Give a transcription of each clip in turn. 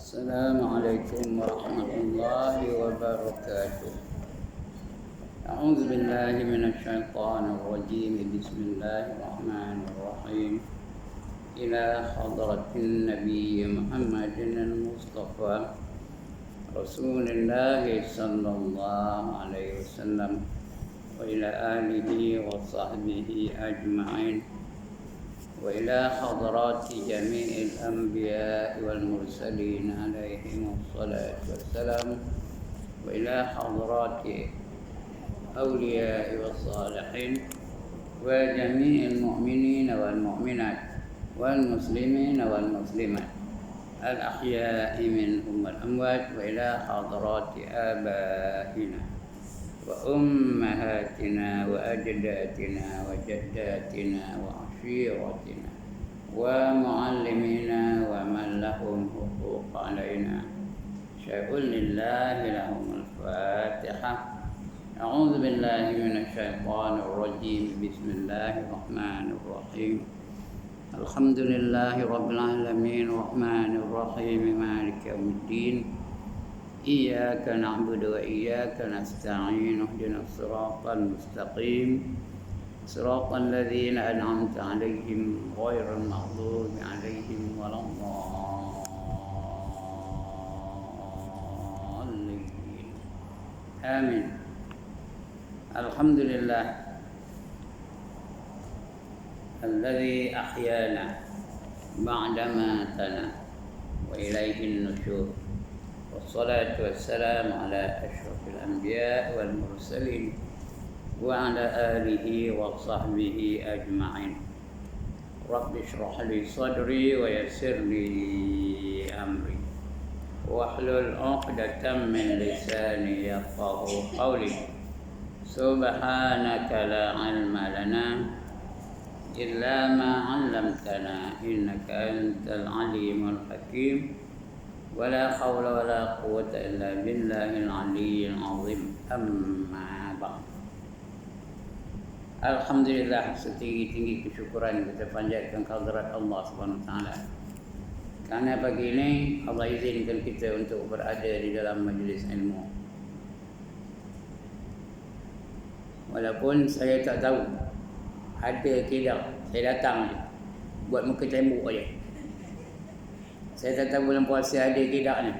السلام عليكم ورحمة الله وبركاته. أعوذ بالله من الشيطان الرجيم. بسم الله الرحمن الرحيم. إلى حضرة النبي محمد المصطفى رسول الله صلى الله عليه وسلم وإلى آله وصحبه أجمعين وإلى حضرات جميع الأنبياء والمرسلين عليهم الصلاة والسلام وإلى حضرات أولياء والصالحين وجميع المؤمنين والمؤمنات والمسلمين والمسلمات الأحياء منهم والأموات وإلى حضرات آبائنا وأمهاتنا وأجدادنا وجداتنا وعشيرتنا ومعلمينا ومن لهم حقوق علينا شيء لله لهم الفاتحة. أعوذ بالله من الشيطان الرجيم. بسم الله الرحمن الرحيم. الحمد لله رب العالمين الرحمن الرحيم مالك يوم الدين. إياك نعبد وإياك نستعين. اهدنا الصراط المستقيم صراط الذين أنعمت عليهم غير المغضوب عليهم ولا الضالين. آمين. الحمد لله الذي أحيانا بعدما ماتنا وإليه النشور، والصلاة والسلام على أشرف الأنبياء والمرسلين وعلى آله وصحبه أجمعين. رب اشرح لي صدري ويسر لي أمري واحلل عقدة من لساني يفقه قولي. سبحانك لا علم لنا إلا ما علمتنا إنك أنت العليم الحكيم. ولا حول ولا قوة إلا بالله العلي العظيم. أما بعد. Alhamdulillah, setinggi-tinggi kesyukuran kita panjatkan kehadirat Allah Subhanahu Wa Taala. Karena pagi ini Allah izinkan kita untuk berada di dalam majlis ilmu. Walaupun saya tak tahu ada ke tidak, saya datang je buat muka tembok aja. Saya tak tahu bulan puasa ada ke tidak ni.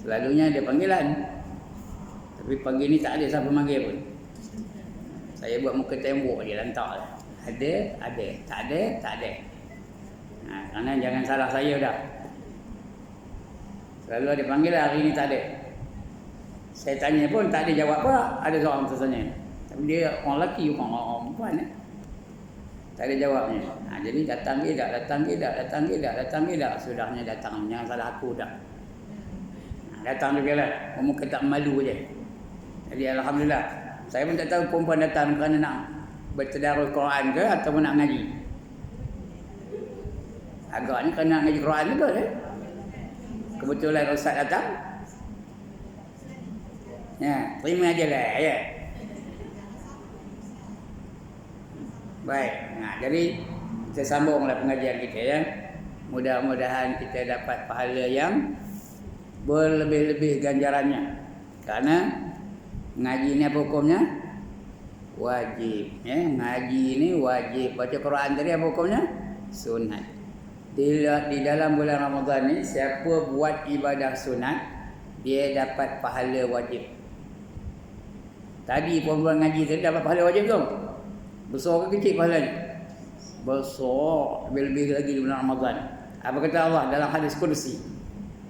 Selalunya ada panggilan, tapi pagi ni tak ada siapa panggil pun. Saya buat muka tembok je, lantak je. Ada, tak ada. Kerana jangan salah saya dah. Selalu ada panggilan, hari ni tak ada. Saya tanya pun tak ada jawab pula. Ada seorang tersanya. Tapi dia orang lelaki, orang perempuan ni. Tak ada jawabnya. Jadi datang ke tak. Sudahnya datang. Jangan salah aku dah. Datang juga lah. Muka tak malu je. Jadi Alhamdulillah. Saya pun tak tahu perempuan datang kerana nak bertadarus Quran ke ataupun nak ngaji. Agaknya kerana nak ngaji Quran juga eh. Kebetulan Ustaz datang. Ya, terima aja lah ya. Baik. Jadi kita sambunglah pengajian kita ya. Mudah-mudahan kita dapat pahala yang berlebih-lebih ganjarannya. Karena ngaji ni apa hukumnya? Wajib. Ya, ngaji ni wajib. Baca Quran tadi apa hukumnya? Sunat. Di dalam bulan Ramadan ni, siapa buat ibadah sunat, dia dapat pahala wajib. Tadi perempuan ngaji tadi dapat pahala wajib tu. Besar ke kecil pahalanya? Besar. Lebih-lebih lagi di bulan Ramadan. Apa kata Allah dalam hadis kursi?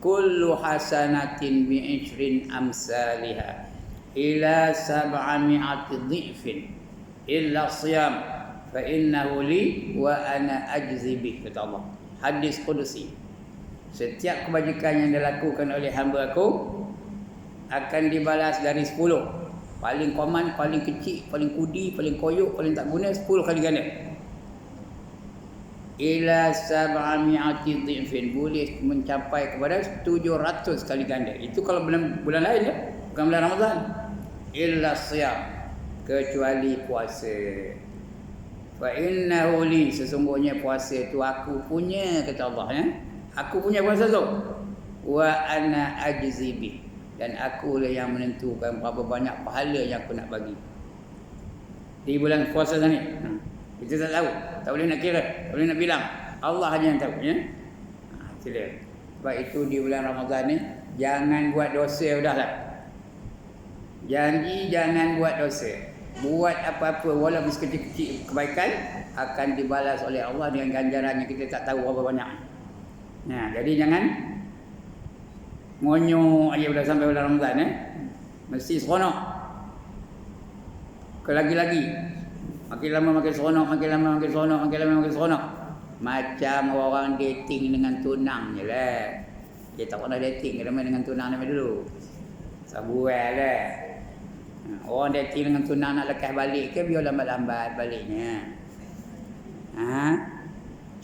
Kullu hasanatin bi'ishrin amsalihah ila 700 dhifin illa siyam fa innahu li wa ana ajzi bih, kata Allah. Hadis qudsi. Setiap kebajikan yang dilakukan oleh hamba aku akan dibalas dari 10. Paling koman, paling kecil, paling kudi, paling koyok, paling tak guna 10 kali ganda. Ila 700 dhifin, boleh mencapai kepada 700 kali ganda. Itu kalau bulan lain ya, bukan bulan Ramadan. Illa siyam, kecuali puasa. Fa innahu li, sesungguhnya puasa itu aku punya, kata Allah ya. Aku punya puasa tu. wa ana ajzi bih, dan aku lah yang menentukan berapa banyak pahala yang aku nak bagi di bulan puasa ni. Kita tak tahu, tak boleh nak kira, tak boleh nak bilang. Allah hanya yang tahu, ya. Itu dia. Sebab itu di bulan Ramadan ni jangan buat dosa udahlah. Janji jangan buat dosa. Buat apa-apa walaupun sekecil-kecil kebaikan akan dibalas oleh Allah dengan ganjaran yang kita tak tahu berapa banyak. Nah, jadi jangan monyo aja dah sampai bulan Ramadan mesti seronok. Lagi-lagi makin lama makin seronok, makin lama makin seronok, makin lama makin seronok. Macam orang dating dengan tunang je lah. Dia tak pernah dating, dia main dengan tunang dia dulu. Sabuai lah. Orang dating dengan tunang nak lekas balik ke biar lambat-lambat baliknya.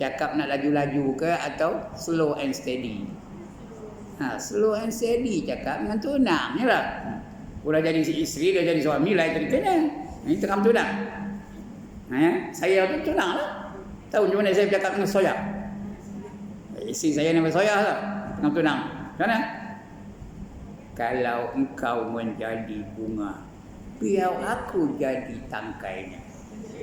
Cakap nak laju-laju ke atau slow and steady. Slow and steady cakap dengan tunang je lah. Udah jadi isteri, dah jadi suami lah ceritanya. Ini tengah tunang. Saya tu tunang lah. Tahu macam mana saya bercakap dengan Soya? Isteri saya nama Soya lah. Tengah tunang. Macam mana? Kalau engkau menjadi bunga, biar aku jadi tangkainya.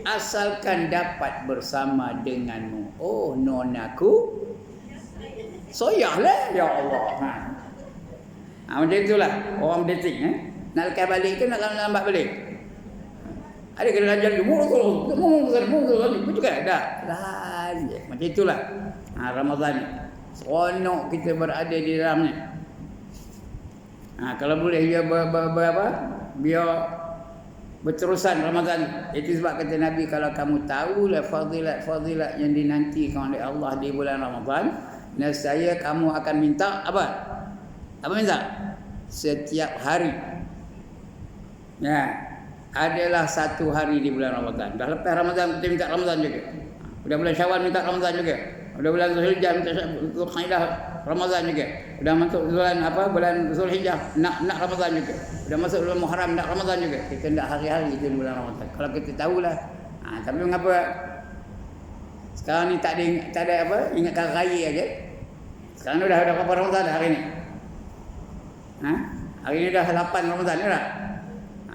Asalkan dapat bersama denganmu. Oh, nonaku Soya lah. Ya Allah. Macam itulah orang dating. Nak lekas balik ke nak lambat balik? Ada kena lanjut ke mungkin juga dah. Macam itulah. Ramadan ni. Seronok kita berada di dalamnya. Kalau boleh dia biar berterusan Ramadan. Itu sebab kata Nabi, kalau kamu tahulah fadilat-fadilat yang dinantikan oleh Allah di bulan Ramadan, nescaya kamu akan minta apa? Apa minta? Setiap hari. Adalah satu hari di bulan Ramadan. Dah lepas Ramadan kita minta Ramadan juga. Udah bulan Syawal minta Ramadan juga. Udah bulan Zulhijjah minta Zulqa'dah Ramadan juga. Udah masuk bulan bulan Zulhijjah nak Ramadan juga. Udah masuk bulan Muharram nak Ramadan juga. Kita nak hari-hari itu di bulan Ramadan. Kalau kita tahulah. Tapi mengapa sekarang ni tak ada ingatkan raya aja. Sekarang ni dah berapa Ramadan dah hari ni? Hari ni dah 8 Ramadan ni dah.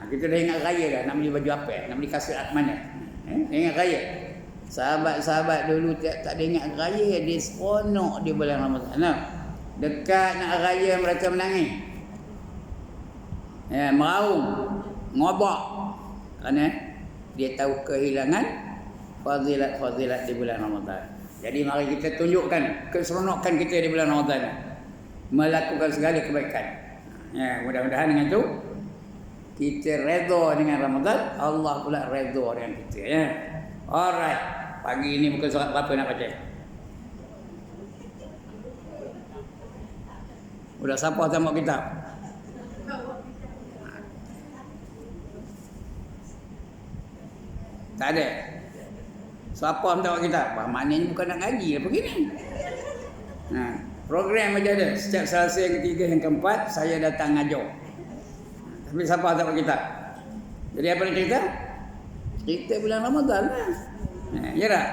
Kita dah ingat raya dah, nak beli baju apa, nak beli kasut mana. Ingat raya. Sahabat-sahabat dulu tak ada ingat raya, dia seronok di bulan Ramadan. Dekat nak raya mereka menangis. Meraung, ngobak. Kerana dia tahu kehilangan fadilat-fadilat di bulan Ramadan. Jadi mari kita tunjukkan keseronokan kita di bulan Ramadan. Melakukan segala kebaikan. Mudah-mudahan dengan itu kita redha dengan Ramadan, Allah pula redha dengan kita. Alright. Pagi ini bukan surat berapa nak baca? Udah siapa tengok kitab? Tak ada. Siapa tengok kitab? Maknanya bukan nak ngaji apa gini. Program aja ada. Setiap Selasa yang ketiga yang keempat saya datang ngajar. Tapi siapa tak kitab? Jadi apa nak cerita? Cerita bulan Ramadan lah. Ya tak?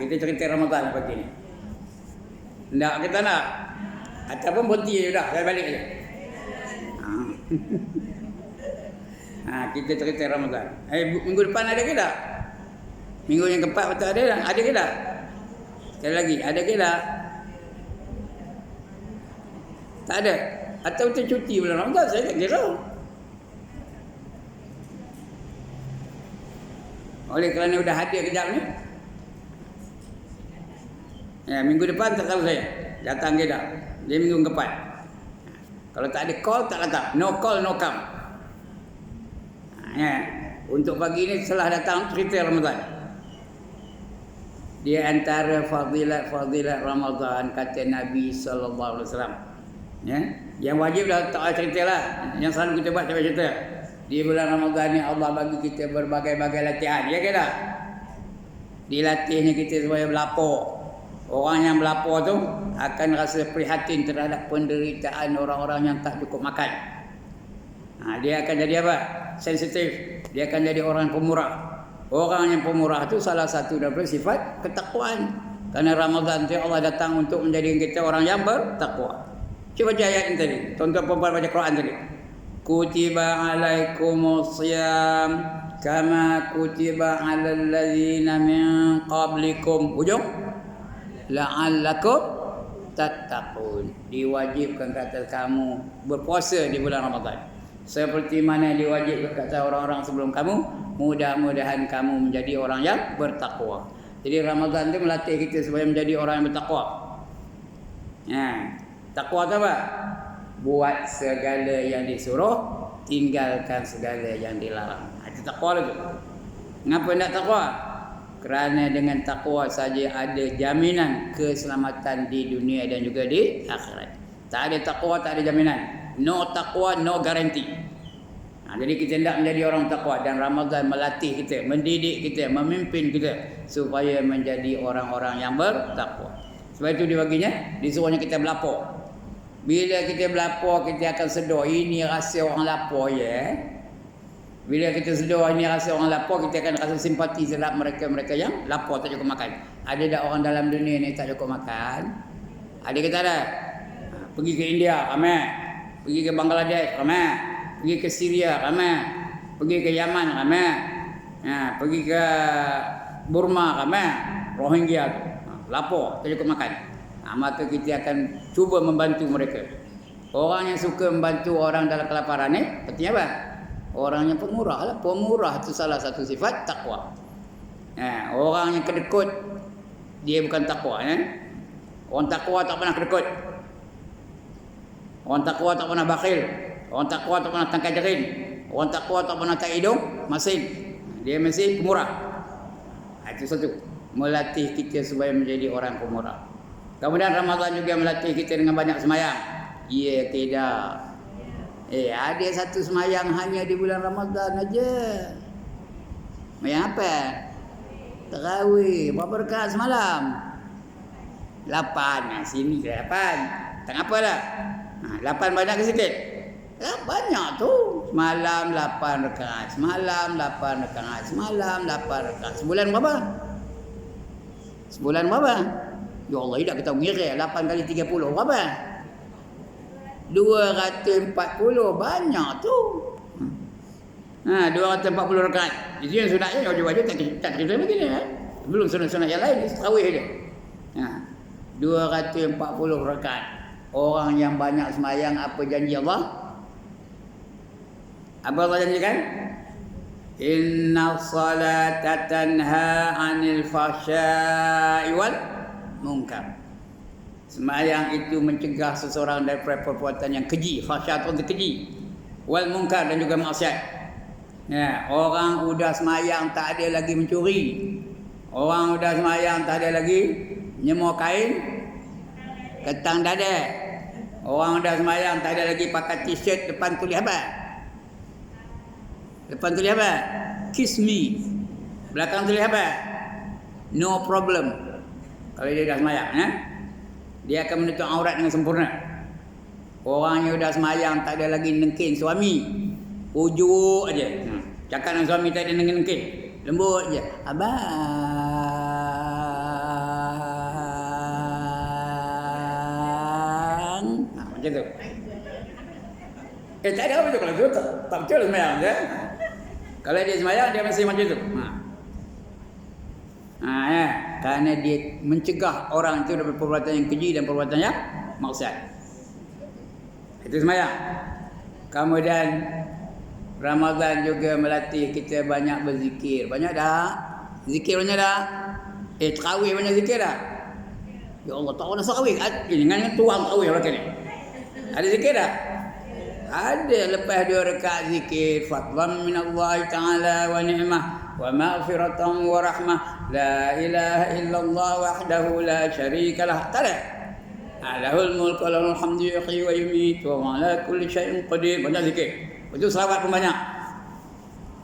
Kita cerita Ramadan pagi ni. Tak kita nak? Ataupun berhenti je dah, saya balik je. Kita cerita Ramadan. Minggu depan ada ke tak? Minggu yang keempat betul ada tak? Ada ke tak? Sekali lagi, ada ke tak? Tak ada. Atau kita cuti bulan Ramadan, saya tak kira. Oleh kerana dah hadir kejap ni. Minggu depan tak tahu saya. Datang ke tak? Dia minggu keempat. Kalau tak ada call, tak datang. No call, no come. Untuk pagi ni setelah datang cerita Ramadan. Di antara fadilat-fadilat Ramadan kata Nabi sallallahu alaihi wasallam. Yang wajib dah tak cerita lah. Yang selalu kita buat cerita. Di bulan Ramadan ni Allah bagi kita berbagai-bagai latihan. Ya ke tak? Dilatihnya kita supaya berlapar. Orang yang berlapar tu akan rasa prihatin terhadap penderitaan orang-orang yang tak cukup makan. Dia akan jadi apa? Sensitif. Dia akan jadi orang pemurah. Orang yang pemurah tu salah satu daripada sifat ketakwaan. Kerana Ramadan tu Allah datang untuk menjadikan kita orang yang bertakwa. Cuba baca ayat ini tadi. Tuan-tuan perempuan baca Quran tadi. Kutiba alaikumus siyam kama kutiba alal ladzina min qablikum. Ujung. La'allakum tattaqun. Diwajibkan ke atas kamu berpuasa di bulan Ramadan. Seperti mana diwajibkan ke atas orang-orang sebelum kamu, mudah-mudahan kamu menjadi orang yang bertakwa. Jadi Ramadan itu melatih kita supaya menjadi orang yang bertakwa. Takwa itu apa? Buat segala yang disuruh, tinggalkan segala yang dilarang. Itu takwa itu. Kenapa nak takwa? Kerana dengan takwa saja ada jaminan keselamatan di dunia dan juga di akhirat. Tak ada takwa, tak ada jaminan. No takwa, no guarantee. Jadi kita hendak menjadi orang takwa, dan Ramadan melatih kita, mendidik kita, memimpin kita supaya menjadi orang-orang yang bertakwa. Sebab itu dibaginya, disuruhnya kita berlapor. Bila kita berlapor, kita akan sedar ini rasa orang lapor ya. Bila kita sedar ini rasa orang lapor, kita akan rasa simpati terhadap mereka-mereka yang lapor tak cukup makan. Ada tak orang dalam dunia ni tak cukup makan? Ada ke tak ada? Pergi ke India, ramai. Pergi ke Bangladesh, ramai. Pergi ke Syria, ramai. Pergi ke Yaman, ramai. Pergi ke Burma, ramai. Rohingya tu. Lapor, tak cukup makan. Maka kita akan cuba membantu mereka. Orang yang suka membantu orang dalam kelaparan ni, artinya apa? Orang yang pemurah lah. Pemurah itu salah satu sifat takwa. Orang yang kedekut, dia bukan takwa. Orang takwa tak pernah kedekut. Orang takwa tak pernah bakhil. Orang takwa tak pernah tangkai jerin. Orang takwa tak pernah tak hidung masin. Dia mesti pemurah. Itu satu. Melatih kita supaya menjadi orang pemurah. Kemudian Ramadan juga melatih kita dengan banyak semayang. Ya tidak. Ada satu semayang hanya di bulan Ramadan aja. Semayang apa? Tarawih. Berapa rakaat semalam? 8. Sini ke 8. Tak apalah. 8 banyak ke sikit? Banyak tu. Semalam 8 rakaat. Semalam 8 rakaat. Semalam 8 rakaat. Sebulan berapa? Sebulan berapa? Ya Allah, tidak kita mengira 8 kali 30 berapa? 240. Banyak tu. 240 rakaat. Itu yang sunatnya wajib-wajib tak kira begini belum sunat-sunat yang lain, tarawih dia. 240 rakaat. Orang yang banyak semayang, apa janji Allah? Apa Allah janjikan? Inna salata tanha 'anil fahsya'i wal munkar. Semayang itu mencegah seseorang daripada perbuatan yang keji, fahsyat atau keji, wal munkar, dan juga maksiat. Orang udah semayang tak ada lagi mencuri. Orang udah semayang tak ada lagi nyemur kain ketang dada. Orang udah semayang tak ada lagi pakai t-shirt depan tulis apa? Depan tulis apa? Kiss me. Belakang tulis apa? No problem. Kalau dia dah semayang, dia akan menutup aurat dengan sempurna. Orang yang dah semayang tak ada lagi nengkin suami, ujuk aja. Cakap dengan suami tak ada nengkin, lembut je. Abang, macam tu. Tak ada apa tu kalau tu tak betul semayang je. Kalau dia semayang dia masih macam tu. Kerana dia mencegah orang itu daripada perbuatan yang keji dan perbuatan yang maksiat. Itu semayang. Kemudian Ramadan juga melatih kita banyak berzikir. Banyak dah? Zikir banyak dah? Tarawih banyak zikir dah? Ya Allah, tak pernah tarawih. Dengan tuang tarawih orang ni. Ada zikir dah? Ada. Lepas 2 rakaat zikir, fadlan minallahi ta'ala wa ni'mah wa maghfiratan wa rahmah, la ilaha illallah wahdahu la syarikalah. Tak ada? Lahul mulku wa lahul hamdu yuhyi wa yumiitu wa ala kulli syai'in qadir. Banyak zikir. Itu selawat pun banyak.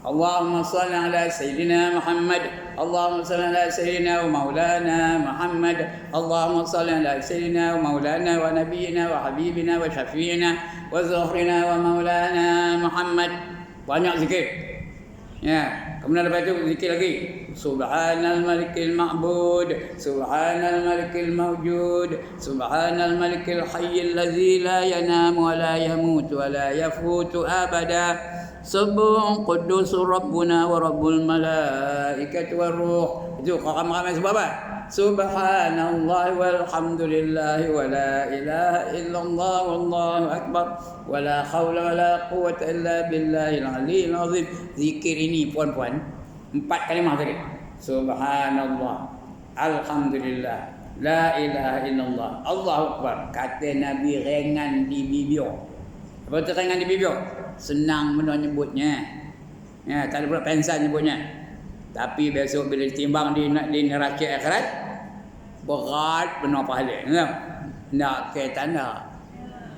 Allahumma salli ala sayyidina Muhammad. Allahumma salli ala sayyidina wa maulana Muhammad. Allahumma salli ala sayyidina wa maulana wa nabiyyina wa habibina wa syafi'ina wa zuhrina wa maulana Muhammad. Banyak zikir. Ya, kemudian lepas itu zikir lagi. Subhanal malikil ma'bud, subhanal malikil mawjud, subhanal malikil hayyil ladzi la yanamu wa la yamutu wa la yafutu abada. Subuhun quddusur rabbuna wa rabbul malaikati war ruh. Itu ramai-ramai sebab apa? Subhanallah walhamdulillah wa la ilaha illallah wallahu akbar wa la haula wa la quwwata illa billahil aliyyil azim. Zikir ini puan-puan 4 kalimah tadi. Subhanallah, alhamdulillah, la ilaha illallah, Allahu akbar. Kata Nabi ringan di bibir. Apa tu ringan di bibir? Senang benda nyebutnya. Ya, tak ada pula pensan nyebutnya. Tapi besok bila ditimbang di neraca akhirat, berat benar pahala. Nak ke tanda.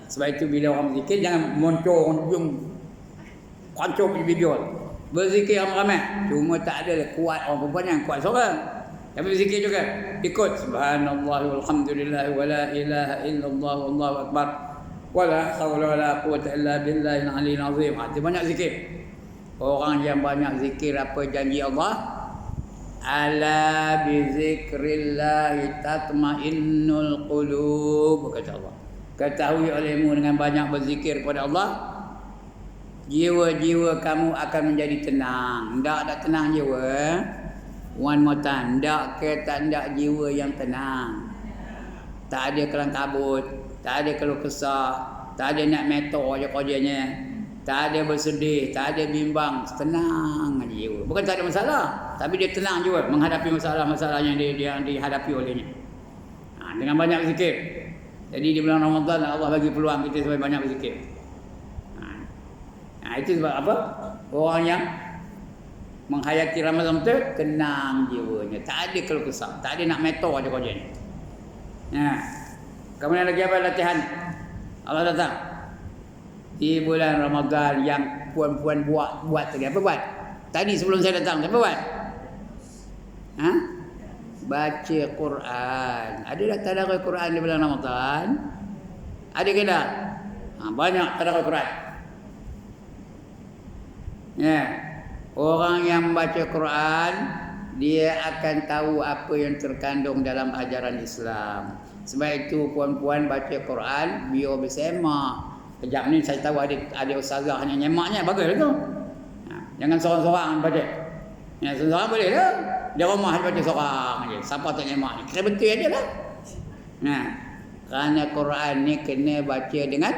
Sebab itu bila orang berzikir jangan moncong kancung di bibir. Berzikir ramai-ramai. Cuma tak ada kuat orang perempuan yang kuat seorang. Tapi berzikir juga. Ikut subhanallah walhamdulillah wa la ilaha illallah wallahu akbar wa la haula wa la quwwata illa billahil aliyyil azim. Itu banyak zikir. Orang yang banyak zikir apa janji Allah? Ala bi zikrillah tatmainnul qulub, kata Allah. Ketahui olehmu dengan banyak berzikir kepada Allah, jiwa-jiwa kamu akan menjadi tenang. Tak ada tenang jiwa. One more time. Tak ke tak ada jiwa yang tenang. Tak ada kelang kabut, tak ada keluh kesah, tak ada nak metor je kerjanya. Tak ada bersedih, tak ada bimbang, tenang aja jiwa. Bukan tak ada masalah, tapi dia tenang juga menghadapi masalah-masalah yang dia dihadapi olehnya. Dengan banyak berzikir. Jadi di bulan Ramadan Allah bagi peluang kita supaya banyak berzikir. Itu sebab apa? Orang yang menghayati Ramadan itu tenang jiwanya, tak ada keluh kesah, tak ada nak metor aja kerjanya. Kemudian lagi apa latihan? Allah datang di bulan Ramadan yang puan-puan buat tadi. Apa buat? Tadi sebelum saya datang, apa buat? Baca Quran. Ada tak tadarus Quran di bulan Ramadan? Ada ke tak? Banyak tadarus Quran. Orang yang baca Quran, dia akan tahu apa yang terkandung dalam ajaran Islam. Sebab itu puan-puan baca Quran biar bersemak. Kejap ni saya tahu ada ustazah hanya nyemaknya, bagus tu. Jangan seorang-seorang baca. Seorang-seorang boleh lah. Di rumah baca seorang aja. Siapa tak nyemak ni? Kira betul aja lah. Kerana Quran ni kena baca dengan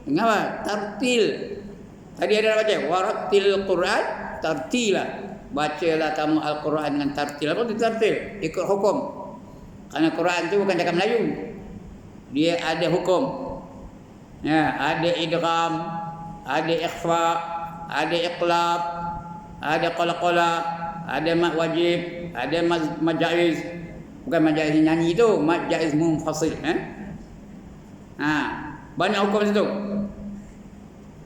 apa? Tartil. Tadi ada baca warattil Quran tartila. Bacalah kamu Al-Quran dengan tartil. Apa tu tartil? Ikut hukum. Kerana Quran tu bukan cakap Melayu. Dia ada hukum. Ada idgham, ada ikhfa, ada iqlab, ada qala-qala, ada mad wajib, ada mad jaiz. Bukan mad jaiz nyanyi tu, mad jaiz munfasil. Banyak hukum situ.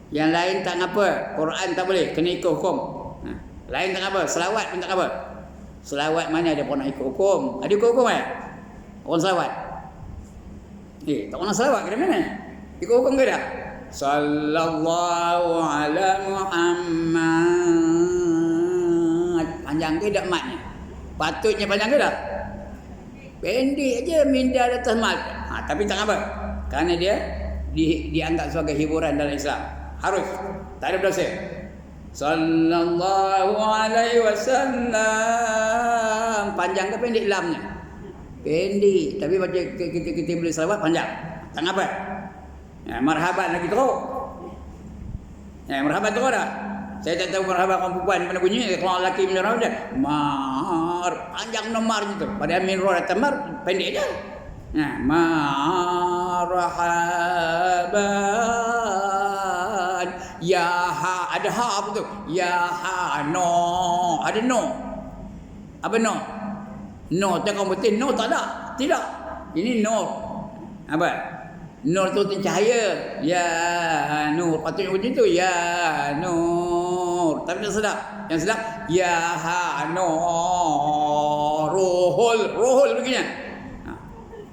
Yang lain tak apa, Quran tak boleh, kena ikut hukum. Lain tak apa, selawat pun tak apa. Selawat mana ada pernah ikut hukum? Ada ikut hukum orang selawat? Tak pernah selawat ke mana? Ikut hukum ke tak? Sallallahu ala Muhammad. Panjang ke tak matnya? Patutnya panjang ke tak? Pendek aja minda atas mat. Tapi tak apa. Kerana dia dianggap sebagai hiburan dalam Islam. Harus. Tak ada berdosa. Sallallahu alaihi wasallam. Panjang ke pendek lamnya? Pendek. Tapi baca kita boleh selawat panjang. Tak apa. Marhaban lagi teruk. Marhaban teruk dah. Saya tak tahu marhaban orang perempuan mana bunyi. Kalau lelaki punya orang dia mar. Panjang nomor gitu. Padahal min roh dan mar pendek je. Marhaban. Ya ha. Ada ha apa tu? Ya ha. No. Ada no. Apa no? No. Tak kamu betul. No tak ada. Tidak. Ini no. Apa? Nur tu cahaya. Ya nur. Patutnya macam tu. Ya nur. Tapi tak sedap. Yang sedap. Ya ha nur. Rohul begini.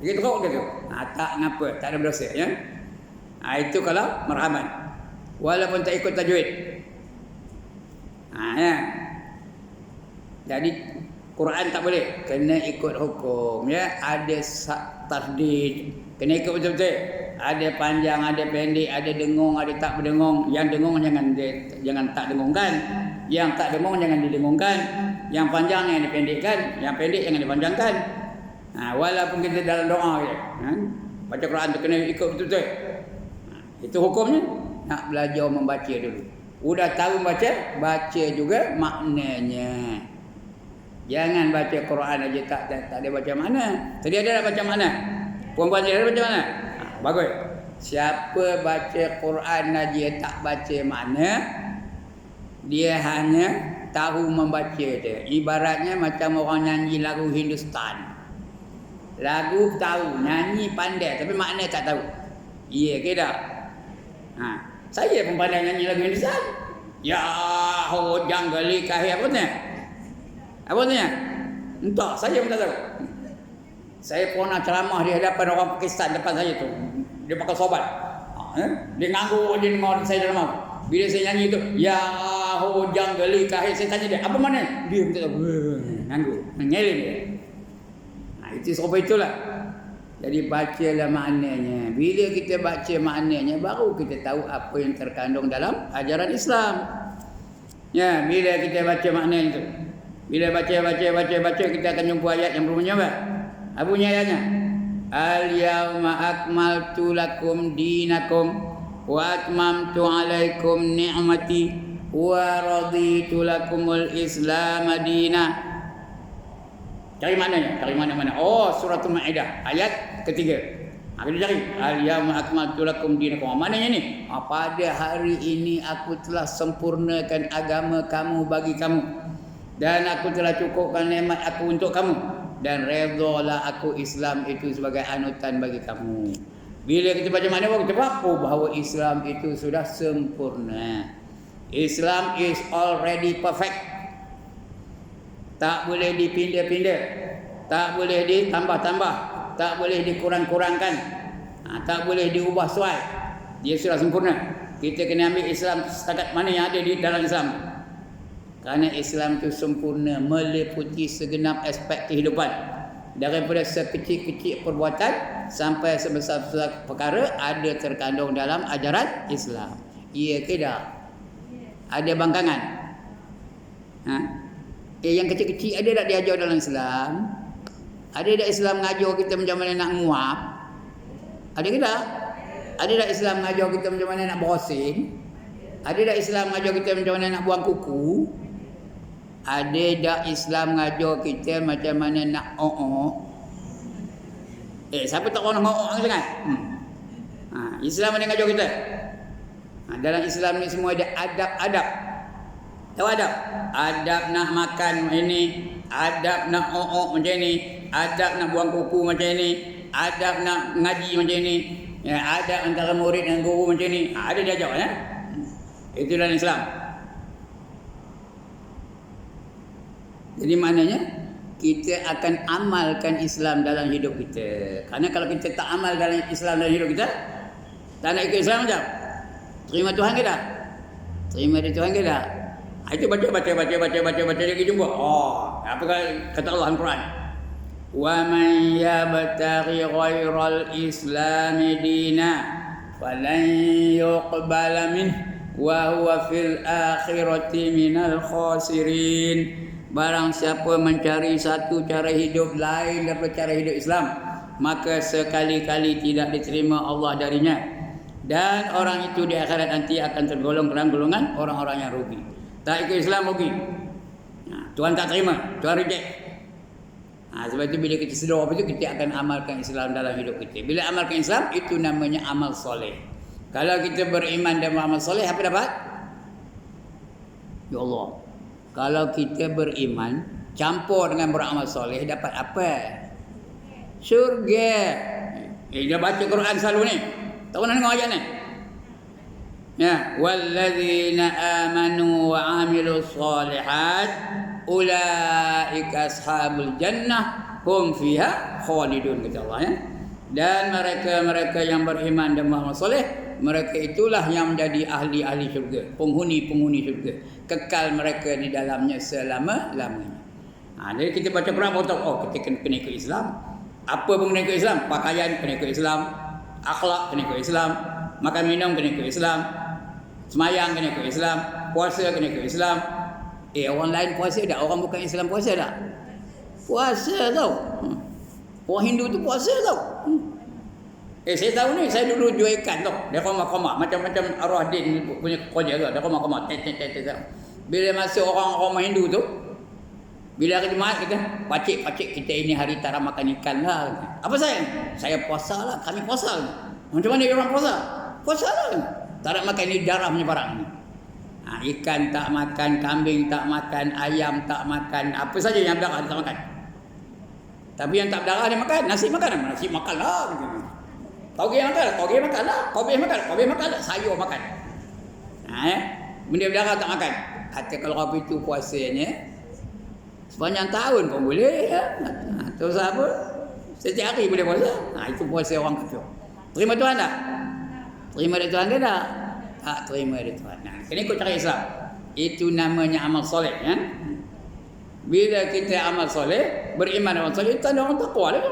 Begitu kau gitu. Tak ngapa. Tak ada berdosa ya. Itu kalau marhaban. Walaupun tak ikut tajwid. Ya. Jadi Quran tak boleh, kena ikut hukum ya. Ada tasdid, kena ikut betul-betul. Ada panjang, ada pendek, ada dengung, ada tak berdengung. Yang dengung jangan tak dengungkan. Yang tak dengung jangan didengungkan. Yang panjang yang dipendekkan, yang pendek jangan dipanjangkan. Walaupun kita dalam doa ya, baca Quran tu kena ikut betul-betul. Itu hukumnya. Nak belajar membaca dulu. Udah tahu baca juga maknanya. Jangan baca Quran aja tak ada baca makna. Tadi ada baca makna. Puan-puan dia ada baca makna. Bagus. Siapa baca Quran aja tak baca makna, dia hanya tahu membaca je. Ibaratnya macam orang nyanyi lagu Hindustan. Lagu tahu, nyanyi pandai tapi makna tak tahu. Iya ke tak? Saya pun pandai nyanyi lagu Hindustan. Ya ho janggali kahir apa ni? Apa ni? Entah, saya pun tak tahu. Saya pernah ceramah di hadapan orang Pakistan depan saya tu. Dia pakai sobat. Dia nganggu dia dengar saya ceramah. Bila saya nyanyi tu, ya ho janggali kahir, saya tanya dia, apa mana? Dia tak tahu. Nganggu, ngelin dia. Itu serupa itulah. Jadi bacalah maknanya. Bila kita baca maknanya, baru kita tahu apa yang terkandung dalam ajaran Islam. Ya, bila kita baca maknanya itu. Bila baca, kita akan jumpa ayat yang berbunyi apa? Apa bunyi ayatnya? Al-yawma akmaltu lakum dinakum wa atmamtu alaikum ni'mati wa raditu lakumul Islam madina. Cari maknanya, cari mana-mana. Oh, suratul Maidah ayat ketiga. Kita cari al-yawma akmaltu lakum dinakum. Maknanya ni, pada hari ini aku telah sempurnakan agama kamu bagi kamu, dan aku telah cukupkan nikmat aku untuk kamu, dan redalah aku Islam itu sebagai anutan bagi kamu. Bila kita baca makna baru kita faham bahawa Islam itu sudah sempurna. Islam is already perfect. Tak boleh dipindah-pindah, tak boleh ditambah-tambah, tak boleh dikurang-kurangkan, tak boleh diubah suai. Dia sudah sempurna. Kita kena ambil Islam setakat mana yang ada di dalam Islam. Kerana Islam itu sempurna, meliputi segenap aspek kehidupan. Daripada sekecil-kecil perbuatan sampai sebesar-besar perkara ada terkandung dalam ajaran Islam. Iya ke tak? Ada bangkangan? Yang kecil-kecil ada tak diajar dalam Islam? Ada tak Islam mengajar kita macam mana nak nguap? Ada ke tak? Ada tak Islam mengajar kita macam mana nak berosing? Ada tak Islam mengajar kita macam mana nak buang kuku? Ada tak Islam mengajar kita macam mana nak siapa tak orang nak sangat? Islam ada mengajar kita. Dalam Islam ni semua ada adab-adab. Tahu adab? Adab nak makan ini, adab nak macam ni, adab nak buang kuku macam ni, adab nak ngaji macam ni, adab antara murid dan guru macam ni. Ada dia ajar ya. Itu dalam Islam. Jadi maknanya kita akan amalkan Islam dalam hidup kita. Karena kalau kita tak amal dalam Islam dalam hidup kita, tak nak ikut Islam macam terima Tuhan ke tak? Terima dari Tuhan ke tak? Itu baca lagi jumpa. Apa kata Allah dalam Quran? Wa man yabtaghi ghairal Islam dina falan yuqbala min wa huwa fil akhirati minal khasirin. Barang siapa mencari satu cara hidup lain daripada cara hidup Islam, maka sekali-kali tidak diterima Allah darinya, dan orang itu di akhirat nanti akan tergolong dalam golongan orang-orang yang rugi. Tak ikut Islam rugi. Tuhan tak terima, Tuhan reject. Sebab itu bila kita sedar apa itu, kita akan amalkan Islam dalam hidup kita. Bila amalkan Islam, itu namanya amal soleh. Kalau kita beriman dan beramal soleh, apa dapat? Ya Allah, kalau kita beriman campur dengan beramal soleh, dapat apa? Syurga. Dia baca Quran selalu ni. Tak pernah dengar ayat ni. Ya, walladzina amanu wa amilus solihat ulaika ashabul jannah hum fiha khalidun, kata Allah ya. Dan mereka-mereka yang beriman dan beramal soleh, mereka itulah yang menjadi ahli-ahli syurga, penghuni-penghuni syurga. Kekal mereka di dalamnya selama-lamanya. Jadi kita baca Quran baru tahu, kita kena ikut Islam. Apa pun kena ikut Islam, pakaian kena ikut Islam, akhlak kena ikut Islam, makan minum kena ikut Islam, semayang kena ikut Islam, puasa kena ikut Islam. Orang lain puasa tak? Orang bukan Islam puasa tak? Puasa tau. Orang Hindu tu puasa tau. Saya tahu ni, saya dulu jual ikan tau. Dia koma-koma. Macam-macam arwah din punya kerja tu. Dia koma-koma. Bila masuk orang-orang Hindu tu, bila hari Jumaat kita, pakcik-pakcik kita ini hari tak makan ikan lah. Apa saya? Saya puasa lah. Kami puasa. Macam mana orang puasa? Puasa lah. Tak nak makan ni darah punya barang ni. Ikan tak makan, kambing tak makan, ayam tak makan. Apa saja yang darah dia tak makan. Tapi yang tak berdarah dia makan. Nasi makan. Nasi makan lah. Tauge makan lah. Tauge makan lah. Kobe makan. Kobe makan lah. Sayur makan. Benda berdarah tak makan. Kata kalau kopi itu puasanya sepanjang tahun pun boleh. Terus apa? Setiap hari boleh puasa. Itu puasa orang kafir. Terima Tuhan tak? Terima dari Tuhan ke tak? Tak terima dari Tuhan. Kena ikut cara Islam. Itu namanya amal soleh. Bila kita amal soleh, beriman dengan soleh, itu tanda orang takwa lah.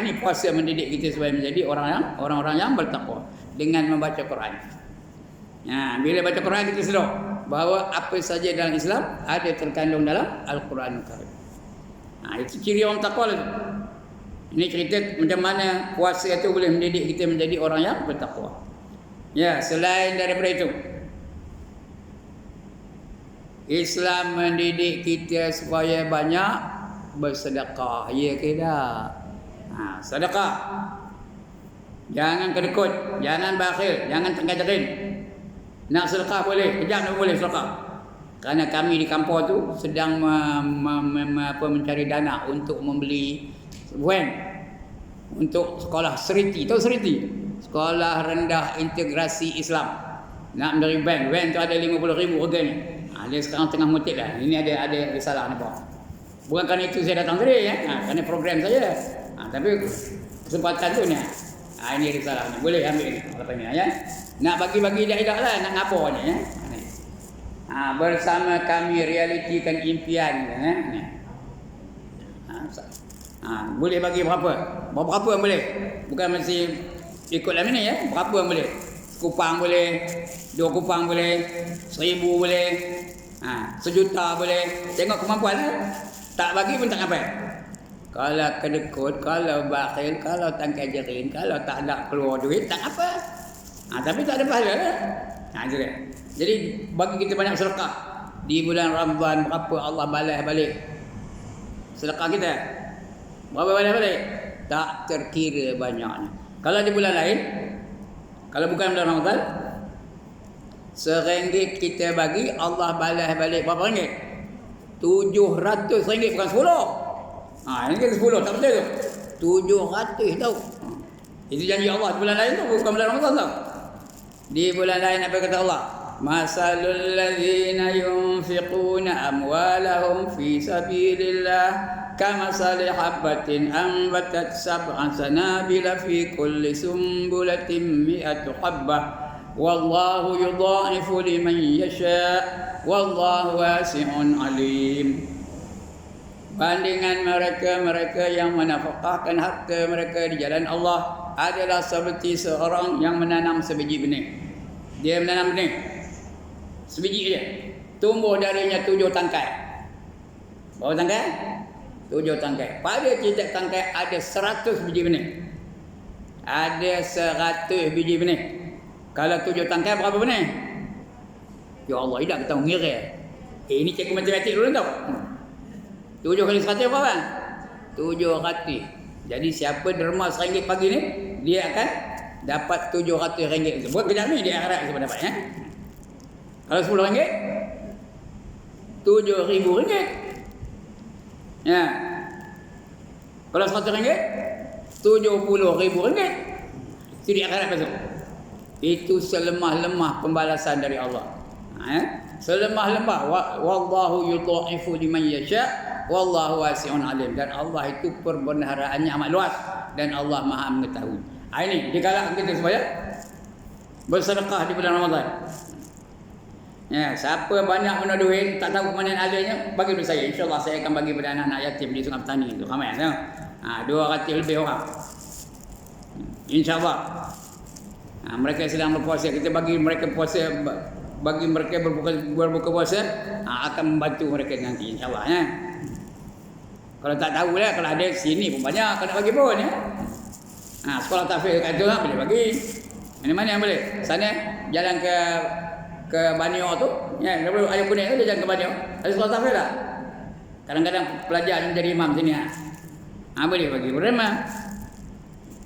Ini puasa mendidik kita supaya menjadi orang-orang yang bertakwa dengan membaca Quran. Bila baca Quran kita sedar bahawa apa saja dalam Islam ada terkandung dalam Al-Quran Karim. Itu ciri orang takwa lah. Ini cerita macam mana puasa itu boleh mendidik kita menjadi orang yang bertakwa. Selain daripada itu, Islam mendidik kita supaya banyak bersedekah. Ya ke tak? Sedekah. Jangan kedekut, jangan bakhil, jangan tengah-tengah. Nak sedekah boleh, kejap nak boleh sedekah. Kerana kami di kampung tu sedang mencari dana untuk membeli van untuk sekolah Seriti. Tahu Seriti? Sekolah Rendah Integrasi Islam. Nak mencari van tu ada 50,000 harganya. Dia sekarang tengah mutik lah. Ini ada risalah ni bawah. Bukan kerana itu saya datang tadi kerana program saja. Tapi kesempatan tu ni. Ini risalah ni. Boleh ambil ni lepas ni Nak bagi-bagi dak-dak lah, nak ngapa ni bersama kami realitikan impian ni. Boleh bagi berapa? Berapa yang boleh? Bukan mesti ikut dalam ni Berapa yang boleh? Kupang boleh, 2 kupang boleh, 1,000 boleh, 1,000,000 boleh. Tengok kemampuan tak bagi pun tak apa. Kalau kedekut, kalau bakhil, kalau tangkai jerin, kalau tak ada keluar duit, tak apa. Tapi tak ada pahala lah. Itu dia. Jadi bagi kita banyak sedekah di bulan Ramadan, berapa Allah balas balik sedekah kita? Berapa balas balik? Tak terkira banyaknya. Kalau di bulan lain, kalau bukan bulan Ramadan, RM1 kita bagi, Allah balas balik berapa ringgit? RM700 bukan 10. Ini kita 10, tak betul tu. 700 tau. Itu janji Allah di bulan lain tu, bukan bulan Ramadan tau. Di bulan lain apa kata Allah? Masalul ladzina yunfiquna amwalahum fi sabilillah kamasali habbatin anbatat sab'a sanabila fi kulli sumbulatin mi'atu habbah wallahu yudha'ifu liman yasha wallahu wasi'un alim. Bandingan mereka yang menafkahkan harta mereka di jalan Allah adalah seperti seorang yang menanam sebiji benih. Dia menanam benih sebiji je, tumbuh darinya 7 tangkai. Berapa tangkai? 7 tangkai. Pada tiap tangkai ada 100 biji benih. Ada 100 biji benih. Kalau 7 tangkai berapa benih? Ya Allah, tidak kita mengira. Ini cikgu matematik dulu tahu. 7 kali 100 berapa? 700. Jadi siapa derma RM1 pagi ni, dia akan dapat RM700. Buat kejap ni dia harap siapa dapat Kalau RM10, RM7,000. Kalau RM100, RM70,000. Itu dia harap besok. Itu selemah-lemah pembalasan dari Allah. Selemah-lemah wallahu yudha'ifu liman yasha wallahu wasi'un alim. Dan Allah itu perbendaharaannya amat luas dan Allah Maha mengetahui. Ini digalakkan kita supaya bersedekah di bulan Ramadan. Ya, siapa banyak guna duit, tak tahu ke mana adanya, bagi duit saya. InsyaAllah saya akan bagi pada anak-anak yatim di Sungai Petani itu. Ramai kan? 200 lebih orang. InsyaAllah. Mereka sedang berpuasa, kita bagi mereka puasa, bagi mereka berbuka puasa, akan membantu mereka nanti InsyaAllah ya. Kalau tak tahu lah, kalau ada sini pun banyak, kalau nak bagi pun ya. Sekolah tahfiz kat tu boleh bagi. Mana-mana yang boleh. Sana jalan ke Banyo tu, ya, daripada Ayam Kuning tu dia jalan ke Banyo. Ada sekolah tahfiz tak? Kadang-kadang pelajar menjadi imam sini boleh bagi berderma.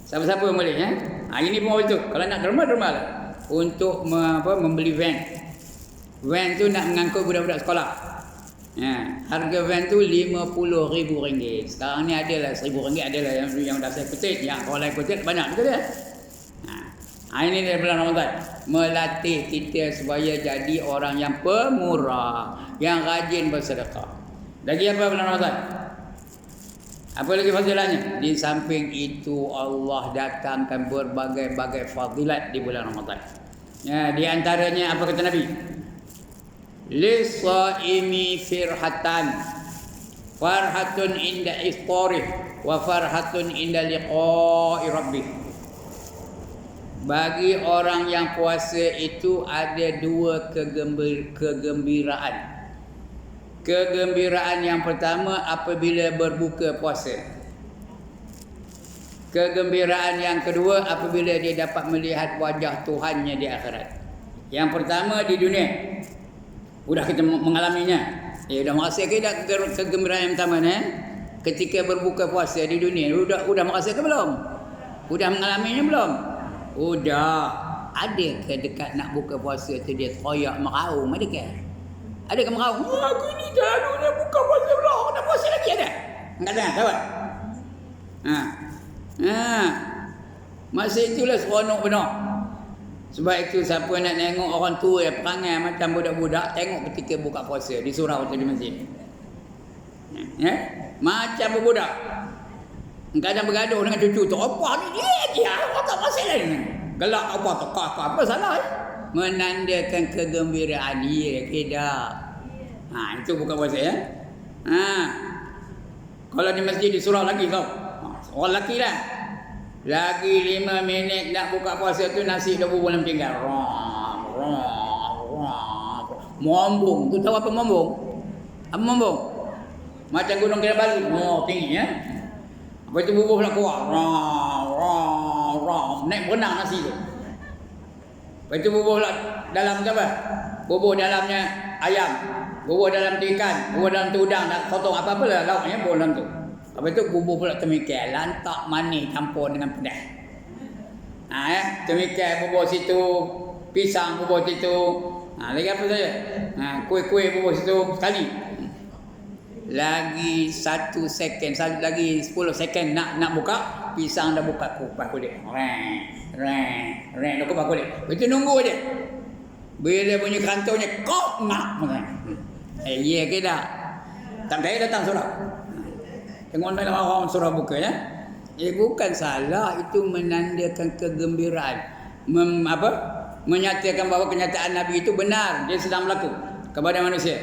Siapa-siapa boleh ya. Ini pun betul. Kalau nak derma lah. Untuk membeli van. Van tu nak mengangkut budak-budak sekolah. Ya, harga van tu RM50,000. Sekarang ni adalah RM1,000 adalah yang dah saya kutip, yang orang lain kutip banyak juga dia. Ini dari bulan Ramadan, melatih kita supaya jadi orang yang pemurah, yang rajin bersedekah. Lagi apa bulan Ramadan? Apa lagi fadilahnya? Di samping itu Allah datangkan berbagai-bagai fadilat di bulan Ramadan. Ya, di antaranya apa kata Nabi? Lis-shaimi firhatan, farhatun inda iftarih wa farhatun inda liqa'i rabbih. Bagi orang yang puasa itu ada dua kegembiraan. Kegembiraan yang pertama apabila berbuka puasa. Kegembiraan yang kedua apabila dia dapat melihat wajah Tuhannya di akhirat. Yang pertama di dunia, sudah kita mengalaminya. Dah merasakan dah kegembiraan yang pertama ni? Ketika berbuka puasa di dunia, sudah merasakan belum? Sudah mengalaminya belum? Sudah. Ada ke dekat nak buka puasa tu dia teriak meraung? Adakah? Ada ke meraung? Aku ni dah nak buka puasa pula, nak puasa lagi ada? Enggak dengar, tahu tak? Masa itulah seronok benar. Sebab itu siapa nak tengok orang tua yang perangai macam budak-budak, tengok ketika buka puasa di surau atau di masjid. Macam budak. Kadang bergaduh dengan cucu tu, apa ni dia apa tak pasal ni. Gelak apa tekak apa salah menandakan kegembiraan dia tidak. Itu bukan puasa ya. Kalau di masjid di surau lagi kau. Orang lelaki lah. Lagi 5 minit nak buka puasa tu nasi dah bubur dalam pinggan. Mombong. Tu tahu apa mombong? Apa mombong? Macam gunung Kinabalu. Tinggi ya. Lepas tu bubur pula keluar. Naik berenang nasi tu. Lepas tu bubur pula dalam apa? Bubur dalamnya ayam. Bubur dalam tu ikan. Bubur dalam tu udang. Nak potong apa-apa lah lauknya bubur dalam tu. Lepas tu bubur pula temikal. Lantak manis campur dengan pedas. Temikal bubur situ. Pisang bubur situ. Lagi apa saja? Kuih-kuih bubur situ sekali. Lagi 1 second, lagi 10 second nak buka, pisang dah buka kupas kulit. Dah kupas kulit. Itu nunggu aja. Bila bunyi kantongnya, kok nak. Ya ke tak? Tak payah datang surau. Tengok dalam orang surau buka ya. Bukan salah, itu menandakan kegembiraan. Menyatakan bahawa kenyataan Nabi itu benar, dia sedang berlaku kepada manusia.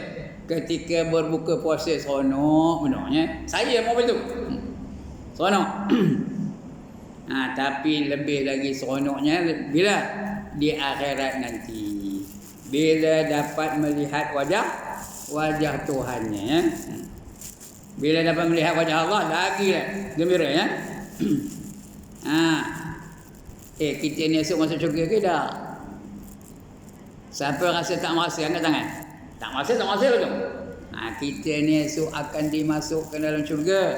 Ketika berbuka puasa seronok benarnya. Saya mau betul. Seronok. Tapi lebih lagi seronoknya bila di akhirat nanti. Bila dapat melihat wajah Tuhannya ya. Bila dapat melihat wajah Allah lagi gembira ya. Kita ni esok masuk syurga ke tak? Siapa rasa tak merasa angkat tangan? Tak masa betul. Kita ni esok akan dimasukkan dalam syurga.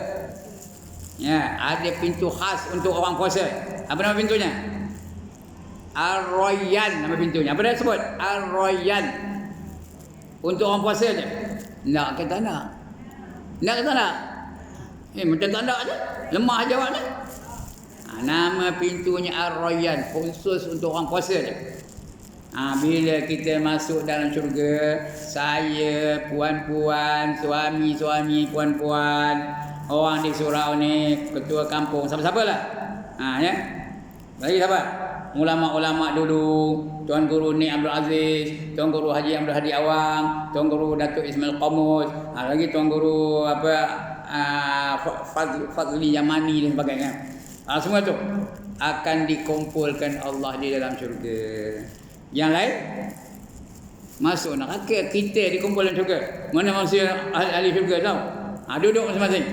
Ya, ada pintu khas untuk orang puasa. Apa nama pintunya? Ar-Rayyan nama pintunya. Apa dia sebut? Ar-Rayyan. Untuk orang puasa je. Nak ke tak nak? Nak ke tak nak? Macam tak nak je. Lemah jawabnya. Nama pintunya Ar-Rayyan. Khusus untuk orang puasa je. Bila kita masuk dalam syurga, saya, puan-puan, suami-suami, puan-puan, orang di surau ni, ketua kampung, siapa-siapa lah. Ya. Lagi siapa? ulama-ulama dulu, Tuan Guru Ni Abdul Aziz, Tuan Guru Haji Abdul Hadi Awang, Tuan Guru Datuk Ismail Qamus, lagi Tuan Guru Fadli Yamani dan sebagainya. Semua tu akan dikumpulkan Allah di dalam syurga. Yang lain masuk neraka, kita dikumpulkan syurga. Mana manusia ahli syurga tahu? Duduk masing-masing.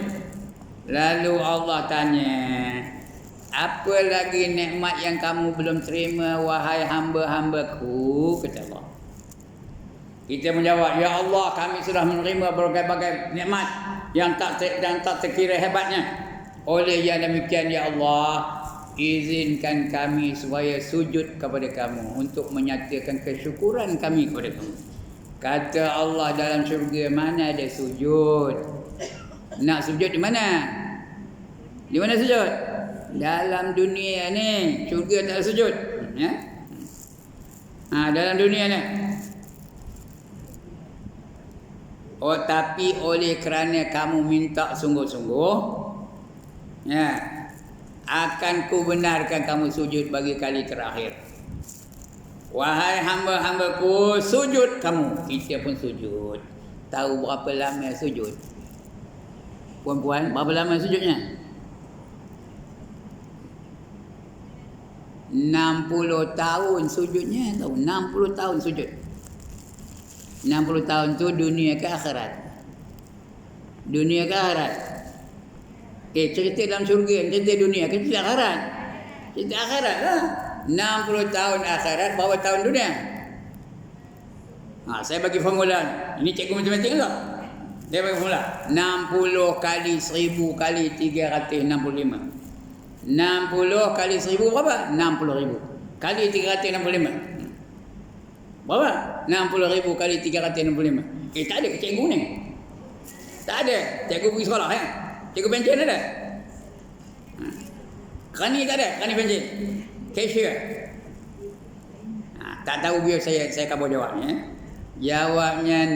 Lalu Allah tanya, apa lagi nikmat yang kamu belum terima wahai hamba-hambaku? Kata Allah. Kita menjawab, ya Allah, kami sudah menerima berbagai-bagai nikmat yang tak terkira hebatnya. Oleh yang demikian, ya Allah, izinkan kami supaya sujud kepada kamu untuk menyatakan kesyukuran kami kepada kamu. Kata Allah, dalam syurga mana ada sujud? Nak sujud di mana? Di mana sujud? Dalam dunia ni. Syurga tak ada sujud, ya? Dalam dunia ni. Tapi oleh kerana kamu minta sungguh-sungguh, ya, akan ku benarkan kamu sujud bagi kali terakhir. Wahai hamba-hambaku, sujud kamu. Kita pun sujud. Tahu berapa lama sujud? Puan-puan, berapa lama sujudnya? 60 tahun sujudnya. Tahu, 60 tahun sujud. 60 tahun tu dunia ke akhirat? Dunia ke akhirat? Cerita dalam syurga, cerita dunia ke cerita akhirat? Cerita akhirat lah. 60 tahun akhirat, berapa tahun dunia? Saya bagi formula. Ini cikgu matematik tak? Dia bagi formula. 60 kali 1000 kali 365. 60 kali 1000 berapa? 60,000. Kali 365. Berapa? 60,000 kali 365. Tak ada ke cikgu ni? Tak ada. Cikgu pergi sekolah, ya? Cikgu pencen ada? Kerani tak ada? Kerani pencen? Cashier? Tak tahu biar saya kabur jawabnya. Jawabnya